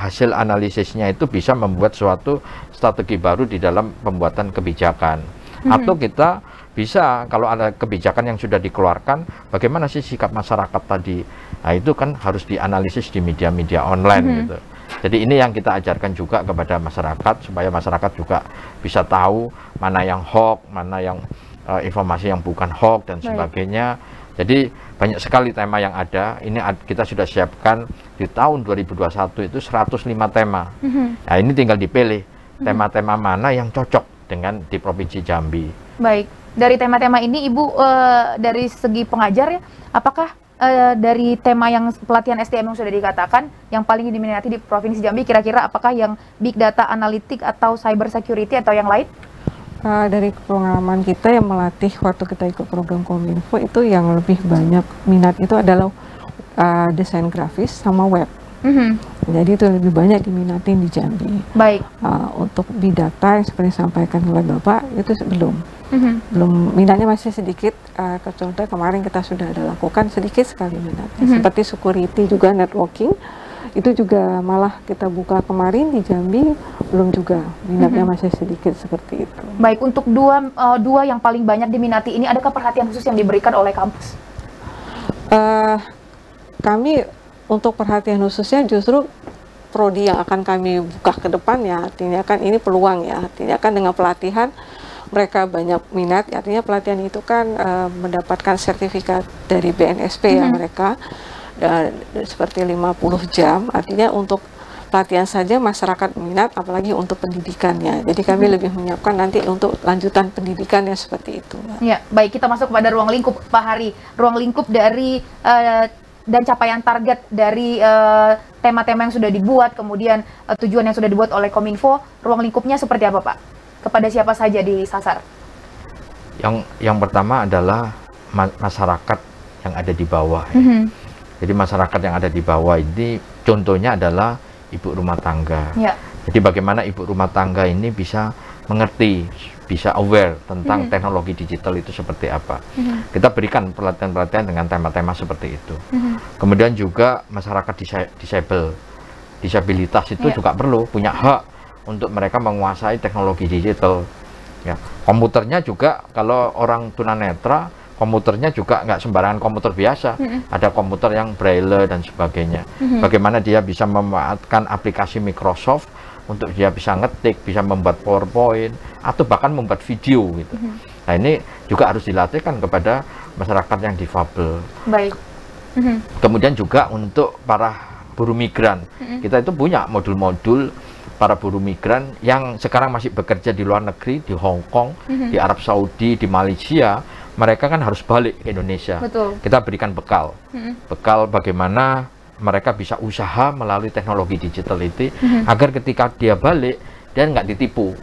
hasil analisisnya itu bisa membuat suatu strategi baru di dalam pembuatan kebijakan. Atau kita bisa, kalau ada kebijakan yang sudah dikeluarkan, bagaimana sih sikap masyarakat tadi? Nah, itu kan harus dianalisis di media-media online gitu. Jadi ini yang kita ajarkan juga kepada masyarakat, supaya masyarakat juga bisa tahu mana yang hoax, mana yang informasi yang bukan hoax dan sebagainya. Jadi banyak sekali tema yang ada. Ini kita sudah siapkan di tahun 2021 itu 105 tema. Nah, ini tinggal dipilih tema-tema mana yang cocok dengan di Provinsi Jambi. Baik, dari tema-tema ini Ibu dari segi pengajar ya, apakah dari tema yang pelatihan SDM yang sudah dikatakan yang paling diminati di Provinsi Jambi, kira-kira apakah yang Big Data Analytic atau Cyber Security atau yang lain? Dari pengalaman kita yang melatih waktu kita ikut program Kominfo, itu yang lebih banyak minat itu adalah desain grafis sama web. Jadi itu lebih banyak diminatin di Jambi. Baik. Untuk Big Data yang seperti disampaikan oleh Bapak itu belum minatnya masih sedikit. Contoh kemarin kita sudah ada lakukan sedikit sekali minatnya. Seperti security juga, networking itu juga malah kita buka kemarin di Jambi, belum juga, minatnya masih sedikit seperti itu. Baik, untuk dua yang paling banyak diminati ini, adakah perhatian khusus yang diberikan oleh kampus? Kami untuk perhatian khususnya justru prodi yang akan kami buka ke depan ya, artinya kan ini peluang ya, artinya kan dengan pelatihan mereka banyak minat, artinya pelatihan itu kan mendapatkan sertifikat dari BNSP ya mereka, seperti 50 jam, artinya untuk pelatihan saja masyarakat minat, apalagi untuk pendidikannya. Jadi kami lebih menyiapkan nanti untuk lanjutan pendidikannya seperti itu. Ya, baik, kita masuk kepada ruang lingkup Pak Hari. Ruang lingkup dari dan capaian target dari tema-tema yang sudah dibuat, kemudian tujuan yang sudah dibuat oleh Kominfo, ruang lingkupnya seperti apa Pak? Kepada siapa saja disasar? Yang pertama adalah masyarakat yang ada di bawah. Jadi masyarakat yang ada di bawah ini contohnya adalah ibu rumah tangga. Jadi bagaimana ibu rumah tangga ini bisa mengerti, bisa aware tentang teknologi digital itu seperti apa. Kita berikan pelatihan-pelatihan dengan tema-tema seperti itu. Kemudian juga masyarakat disabilitas itu juga perlu punya hak untuk mereka menguasai teknologi digital. Ya, komputernya juga kalau orang tunanetra, komputernya juga nggak sembarangan komputer biasa. Ada komputer yang braille dan sebagainya. Bagaimana dia bisa memanfaatkan aplikasi Microsoft untuk dia bisa ngetik, bisa membuat PowerPoint, atau bahkan membuat video gitu. Nah, ini juga harus dilatihkan kepada masyarakat yang difabel. Baik. Kemudian juga untuk para buruh migran, kita itu punya modul-modul para buruh migran yang sekarang masih bekerja di luar negeri, di Hong Kong, di Arab Saudi, di Malaysia. Mereka kan harus balik ke Indonesia. Betul. Kita berikan bekal, bekal bagaimana mereka bisa usaha melalui teknologi digital itu, agar ketika dia balik, dia nggak ditipu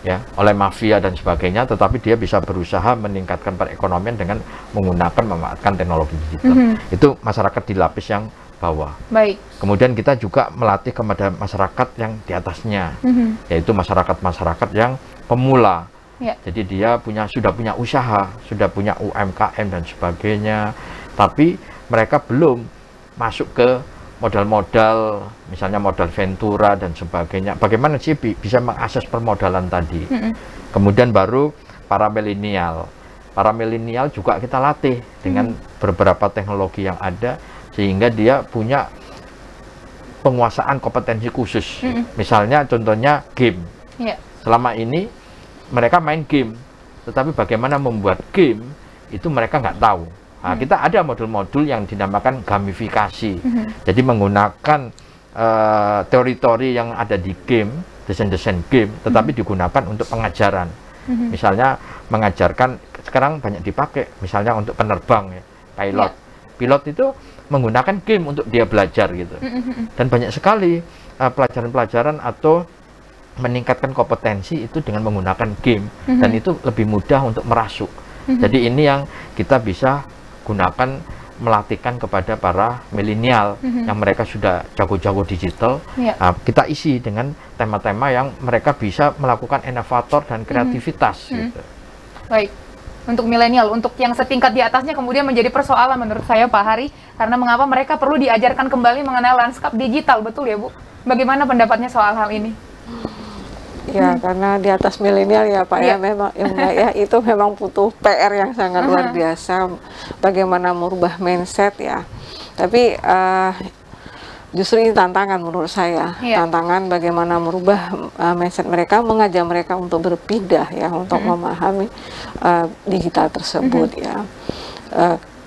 ya oleh mafia dan sebagainya, tetapi dia bisa berusaha meningkatkan perekonomian dengan menggunakan memanfaatkan teknologi digital. Itu masyarakat di lapis yang bawah. Baik. Kemudian kita juga melatih kepada masyarakat yang di atasnya, yaitu masyarakat-masyarakat yang pemula. Jadi dia sudah punya usaha, sudah punya UMKM dan sebagainya, tapi mereka belum masuk ke modal-modal, misalnya modal ventura dan sebagainya. Bagaimana sih bisa mengakses permodalan tadi? Kemudian baru para milenial. Para milenial juga kita latih dengan beberapa teknologi yang ada, sehingga dia punya penguasaan kompetensi khusus. Misalnya contohnya game. Selama ini mereka main game, tetapi bagaimana membuat game itu mereka nggak tahu. Nah, kita ada modul-modul yang dinamakan gamifikasi. Jadi menggunakan teori-teori yang ada di game, desain-desain game, tetapi digunakan untuk pengajaran. Misalnya mengajarkan, sekarang banyak dipakai, misalnya untuk penerbang ya, pilot. Pilot itu menggunakan game untuk dia belajar gitu. Dan banyak sekali pelajaran-pelajaran atau meningkatkan kompetensi itu dengan menggunakan game, dan itu lebih mudah untuk merasuk. Jadi ini yang kita bisa gunakan, melatihkan kepada para milenial yang mereka sudah jago-jago digital. Kita isi dengan tema-tema yang mereka bisa melakukan inovator dan kreativitas gitu. Baik, untuk milenial, untuk yang setingkat di atasnya kemudian menjadi persoalan menurut saya Pak Hari, karena mengapa mereka perlu diajarkan kembali mengenai lanskap digital, betul ya Bu? Bagaimana pendapatnya soal hal ini? Ya, karena di atas milenial ya Pak ya, memang ya itu memang butuh PR yang sangat luar biasa, bagaimana merubah mindset ya. Tapi justru ini tantangan menurut saya, tantangan bagaimana merubah mindset mereka, mengajak mereka untuk berpindah ya, untuk memahami digital tersebut ya.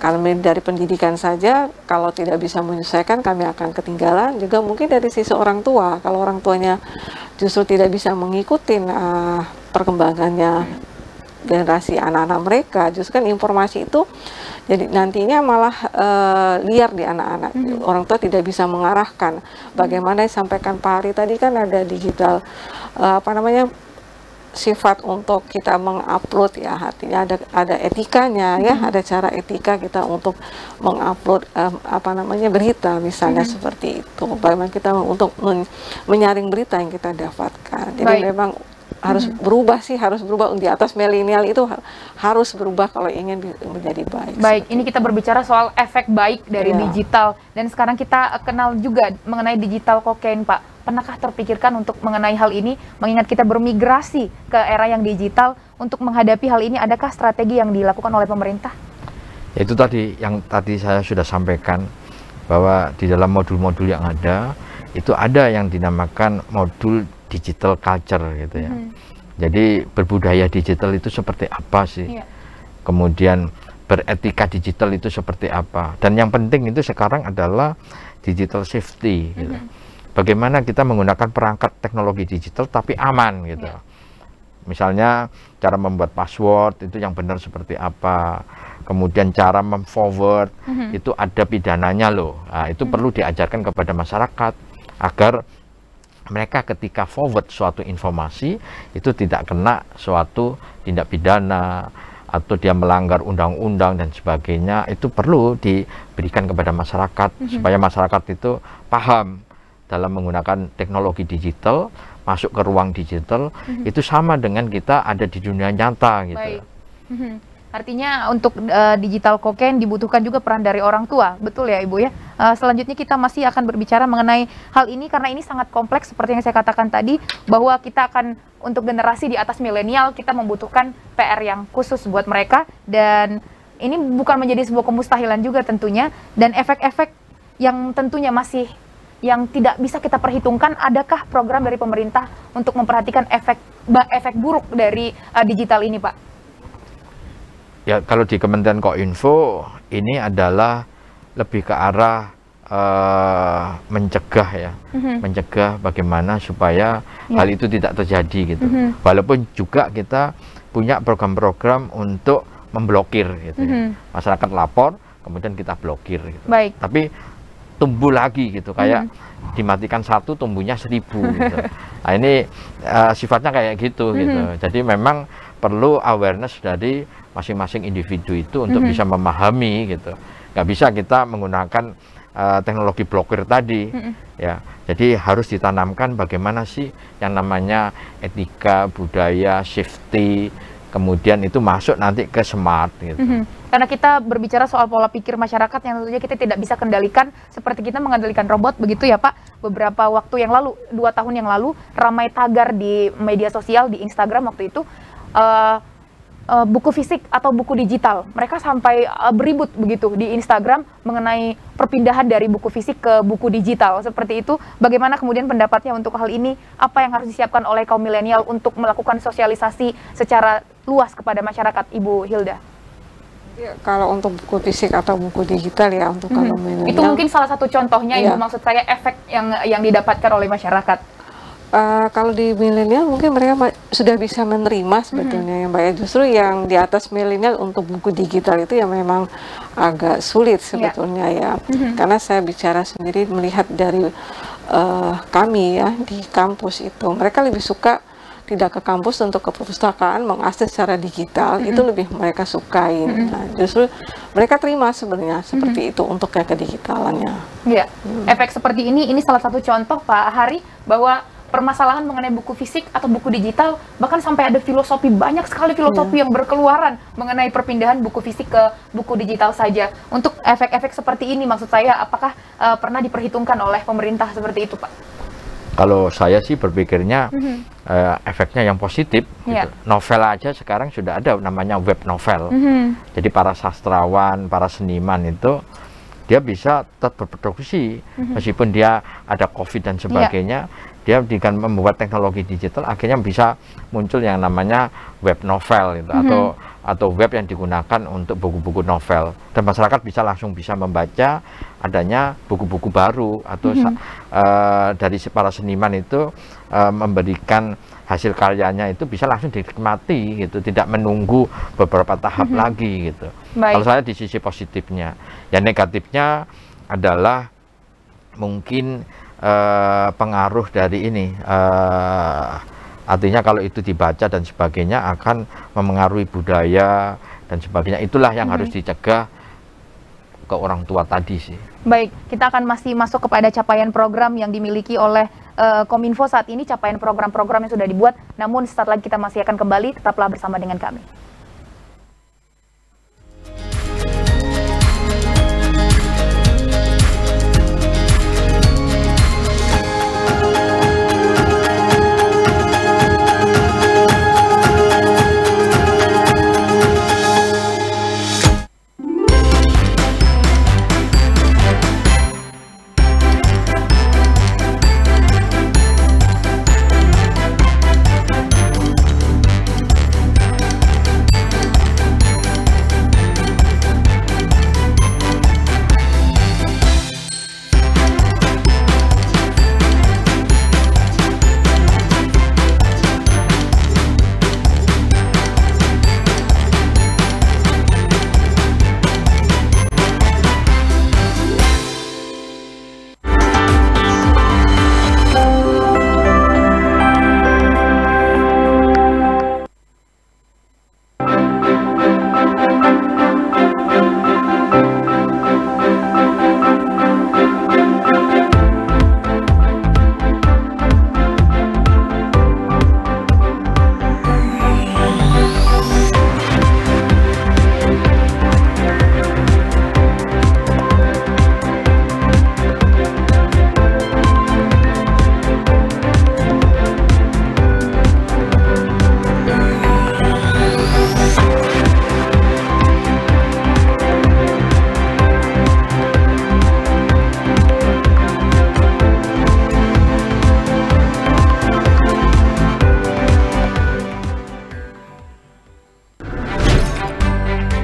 Kami dari pendidikan saja, kalau tidak bisa menyesuaikan kami akan ketinggalan. Juga mungkin dari sisi orang tua, kalau orang tuanya justru tidak bisa mengikuti perkembangannya generasi anak-anak mereka, justru kan informasi itu jadi nantinya malah liar di anak-anak. Orang tua tidak bisa mengarahkan. Bagaimana disampaikan Pak Hari tadi kan ada digital sifat untuk kita mengupload ya, artinya ada etikanya ya, ada cara etika kita untuk mengupload berita misalnya seperti itu. Bagaimana kita untuk menyaring berita yang kita dapatkan. Jadi memang harus berubah sih, harus berubah di atas milenial itu harus berubah kalau ingin menjadi baik. Baik, ini kita berbicara soal efek baik dari digital, dan sekarang kita kenal juga mengenai digital kokain Pak. Pernahkah terpikirkan untuk mengenai hal ini, mengingat kita bermigrasi ke era yang digital, untuk menghadapi hal ini, adakah strategi yang dilakukan oleh pemerintah? Ya, itu tadi yang tadi saya sudah sampaikan, bahwa di dalam modul-modul yang ada, itu ada yang dinamakan modul digital culture gitu ya. Jadi berbudaya digital itu seperti apa sih? Kemudian beretika digital itu seperti apa? Dan yang penting itu sekarang adalah digital safety gitu. Bagaimana kita menggunakan perangkat teknologi digital tapi aman gitu. Misalnya cara membuat password itu yang benar seperti apa. Kemudian cara memforward itu ada pidananya loh. Nah, itu perlu diajarkan kepada masyarakat agar mereka ketika forward suatu informasi itu tidak kena suatu tindak pidana atau dia melanggar undang-undang dan sebagainya. Itu perlu diberikan kepada masyarakat supaya masyarakat itu paham dalam menggunakan teknologi digital, masuk ke ruang digital, itu sama dengan kita ada di dunia nyata gitu. Baik. Artinya untuk digital kokain dibutuhkan juga peran dari orang tua, betul ya Ibu ya? Selanjutnya kita masih akan berbicara mengenai hal ini karena ini sangat kompleks seperti yang saya katakan tadi, bahwa kita akan untuk generasi di atas milenial kita membutuhkan PR yang khusus buat mereka, dan ini bukan menjadi sebuah kemustahilan juga tentunya, dan efek-efek yang tentunya masih yang tidak bisa kita perhitungkan. Adakah program dari pemerintah untuk memperhatikan efek buruk dari digital ini, Pak? Ya, kalau di Kementerian Kominfo ini adalah lebih ke arah mencegah ya, mencegah bagaimana supaya hal itu tidak terjadi gitu. Walaupun juga kita punya program-program untuk memblokir gitu ya. Masyarakat lapor, kemudian kita blokir gitu. Baik. Tapi tumbuh lagi gitu, kayak dimatikan satu tumbuhnya 1000 gitu. Nah ini sifatnya kayak gitu gitu. Jadi memang perlu awareness dari masing-masing individu itu untuk bisa memahami gitu. Nggak bisa kita menggunakan teknologi blokir tadi ya. Jadi harus ditanamkan bagaimana sih yang namanya etika, budaya, safety, kemudian itu masuk nanti ke smart gitu. Karena kita berbicara soal pola pikir masyarakat yang tentunya kita tidak bisa kendalikan seperti kita mengendalikan robot begitu ya Pak. Beberapa waktu yang lalu, 2 tahun yang lalu, ramai tagar di media sosial, di Instagram waktu itu, buku fisik atau buku digital. Mereka sampai beribut begitu di Instagram mengenai perpindahan dari buku fisik ke buku digital. Seperti itu, bagaimana kemudian pendapatnya untuk hal ini? Apa yang harus disiapkan oleh kaum milenial untuk melakukan sosialisasi secara luas kepada masyarakat, Ibu Hilda? Ya, kalau untuk buku fisik atau buku digital ya, untuk kaum milenial. Itu mungkin salah satu contohnya, Ibu, maksud saya efek yang didapatkan oleh masyarakat. Kalau di milenial mungkin mereka sudah bisa menerima sebetulnya ya Mbak ya. Justru yang di atas milenial untuk buku digital itu yang memang agak sulit sebetulnya ya. Karena saya bicara sendiri melihat dari kami ya di kampus itu, mereka lebih suka tidak ke kampus untuk ke perpustakaan mengakses secara digital, itu lebih mereka sukain. Nah, justru mereka terima sebenarnya seperti itu untuk kayak kedigitalannya. Iya, efek seperti ini salah satu contoh Pak Hari bahwa permasalahan mengenai buku fisik atau buku digital, bahkan sampai ada filosofi, banyak sekali filosofi yang berkeluaran mengenai perpindahan buku fisik ke buku digital saja. Untuk efek-efek seperti ini, maksud saya, apakah pernah diperhitungkan oleh pemerintah seperti itu, Pak? Kalau saya sih berpikirnya efeknya yang positif. Gitu. Novel aja sekarang sudah ada namanya web novel. Jadi para sastrawan, para seniman itu dia bisa tetap berproduksi meskipun dia ada COVID dan sebagainya. Dia dengan membuat teknologi digital akhirnya bisa muncul yang namanya web novel gitu, atau web yang digunakan untuk buku-buku novel, dan masyarakat langsung bisa membaca adanya buku-buku baru atau dari para seniman itu memberikan hasil karyanya itu bisa langsung dinikmati gitu, tidak menunggu beberapa tahap lagi gitu. Kalau saya di sisi positifnya, yang negatifnya adalah mungkin pengaruh dari ini, artinya kalau itu dibaca dan sebagainya akan memengaruhi budaya dan sebagainya. Itulah yang harus dicegah ke orang tua tadi sih. Baik, kita akan masih masuk kepada capaian program yang dimiliki oleh Kominfo saat ini, capaian program-program yang sudah dibuat. Namun sesaat lagi kita masih akan kembali, tetaplah bersama dengan kami.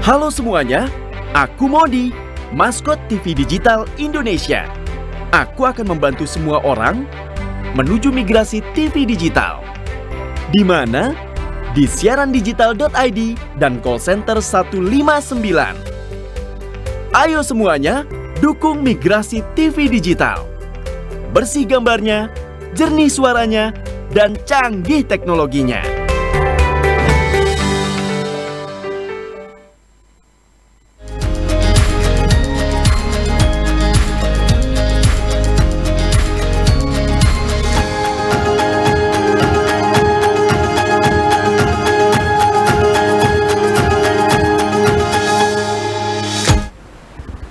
Halo semuanya, aku Modi, maskot TV Digital Indonesia. Aku akan membantu semua orang menuju migrasi TV digital. Di mana? Di siarandigital.id dan call center 159. Ayo semuanya, dukung migrasi TV digital. Bersih gambarnya, jernih suaranya, dan canggih teknologinya.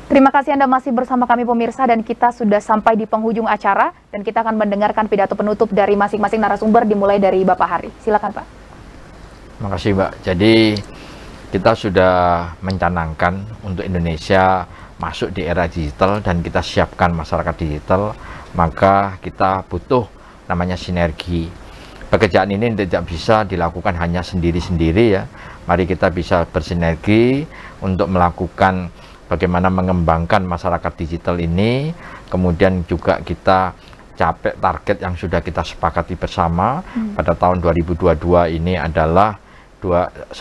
Terima kasih Anda masih bersama kami pemirsa, dan kita sudah sampai di penghujung acara dan kita akan mendengarkan pidato penutup dari masing-masing narasumber dimulai dari Bapak Hari. Silakan Pak. Terima kasih Mbak. Jadi kita sudah mencanangkan untuk Indonesia masuk di era digital dan kita siapkan masyarakat digital, maka kita butuh namanya sinergi. Pekerjaan ini tidak bisa dilakukan hanya sendiri-sendiri ya. Mari kita bisa bersinergi untuk melakukan bagaimana mengembangkan masyarakat digital ini, kemudian juga kita mencapai target yang sudah kita sepakati bersama pada tahun 2022 ini adalah 10.000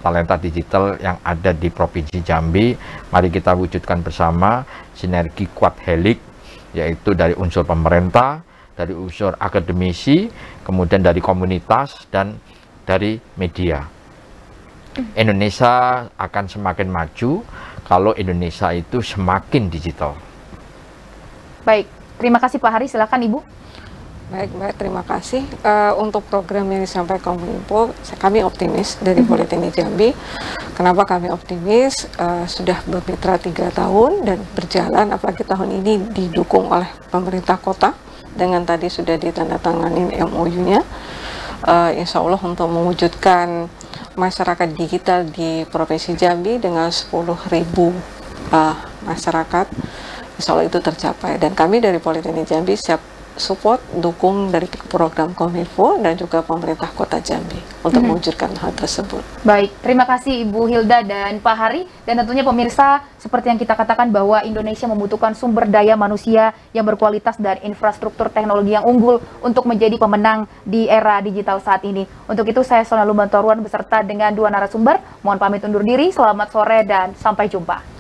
talenta digital yang ada di Provinsi Jambi. Mari kita wujudkan bersama sinergi Quad Helix, yaitu dari unsur pemerintah, dari unsur akademisi, kemudian dari komunitas, dan dari media. Indonesia akan semakin maju kalau Indonesia itu semakin digital. Baik, terima kasih Pak Hari, silakan Ibu. Baik, terima kasih. Untuk program yang disampaikan Kominfo, kami optimis dari Politeknik Jambi. Kenapa kami optimis? Sudah bermitra 3 tahun dan berjalan, apalagi tahun ini didukung oleh pemerintah kota dengan tadi sudah ditandatangani MOU-nya. Insya Allah untuk mewujudkan masyarakat digital di Provinsi Jambi dengan 10.000 masyarakat, insya Allah itu tercapai. Dan kami dari Politeknik Jambi siap support, dukung dari program Kominfo dan juga pemerintah Kota Jambi untuk mewujudkan hal tersebut. Baik, terima kasih Ibu Hilda dan Pak Hari. Dan tentunya pemirsa, seperti yang kita katakan bahwa Indonesia membutuhkan sumber daya manusia yang berkualitas dan infrastruktur teknologi yang unggul untuk menjadi pemenang di era digital saat ini. Untuk itu saya Sona Lumbantoruan beserta dengan 2 narasumber, mohon pamit undur diri, selamat sore dan sampai jumpa.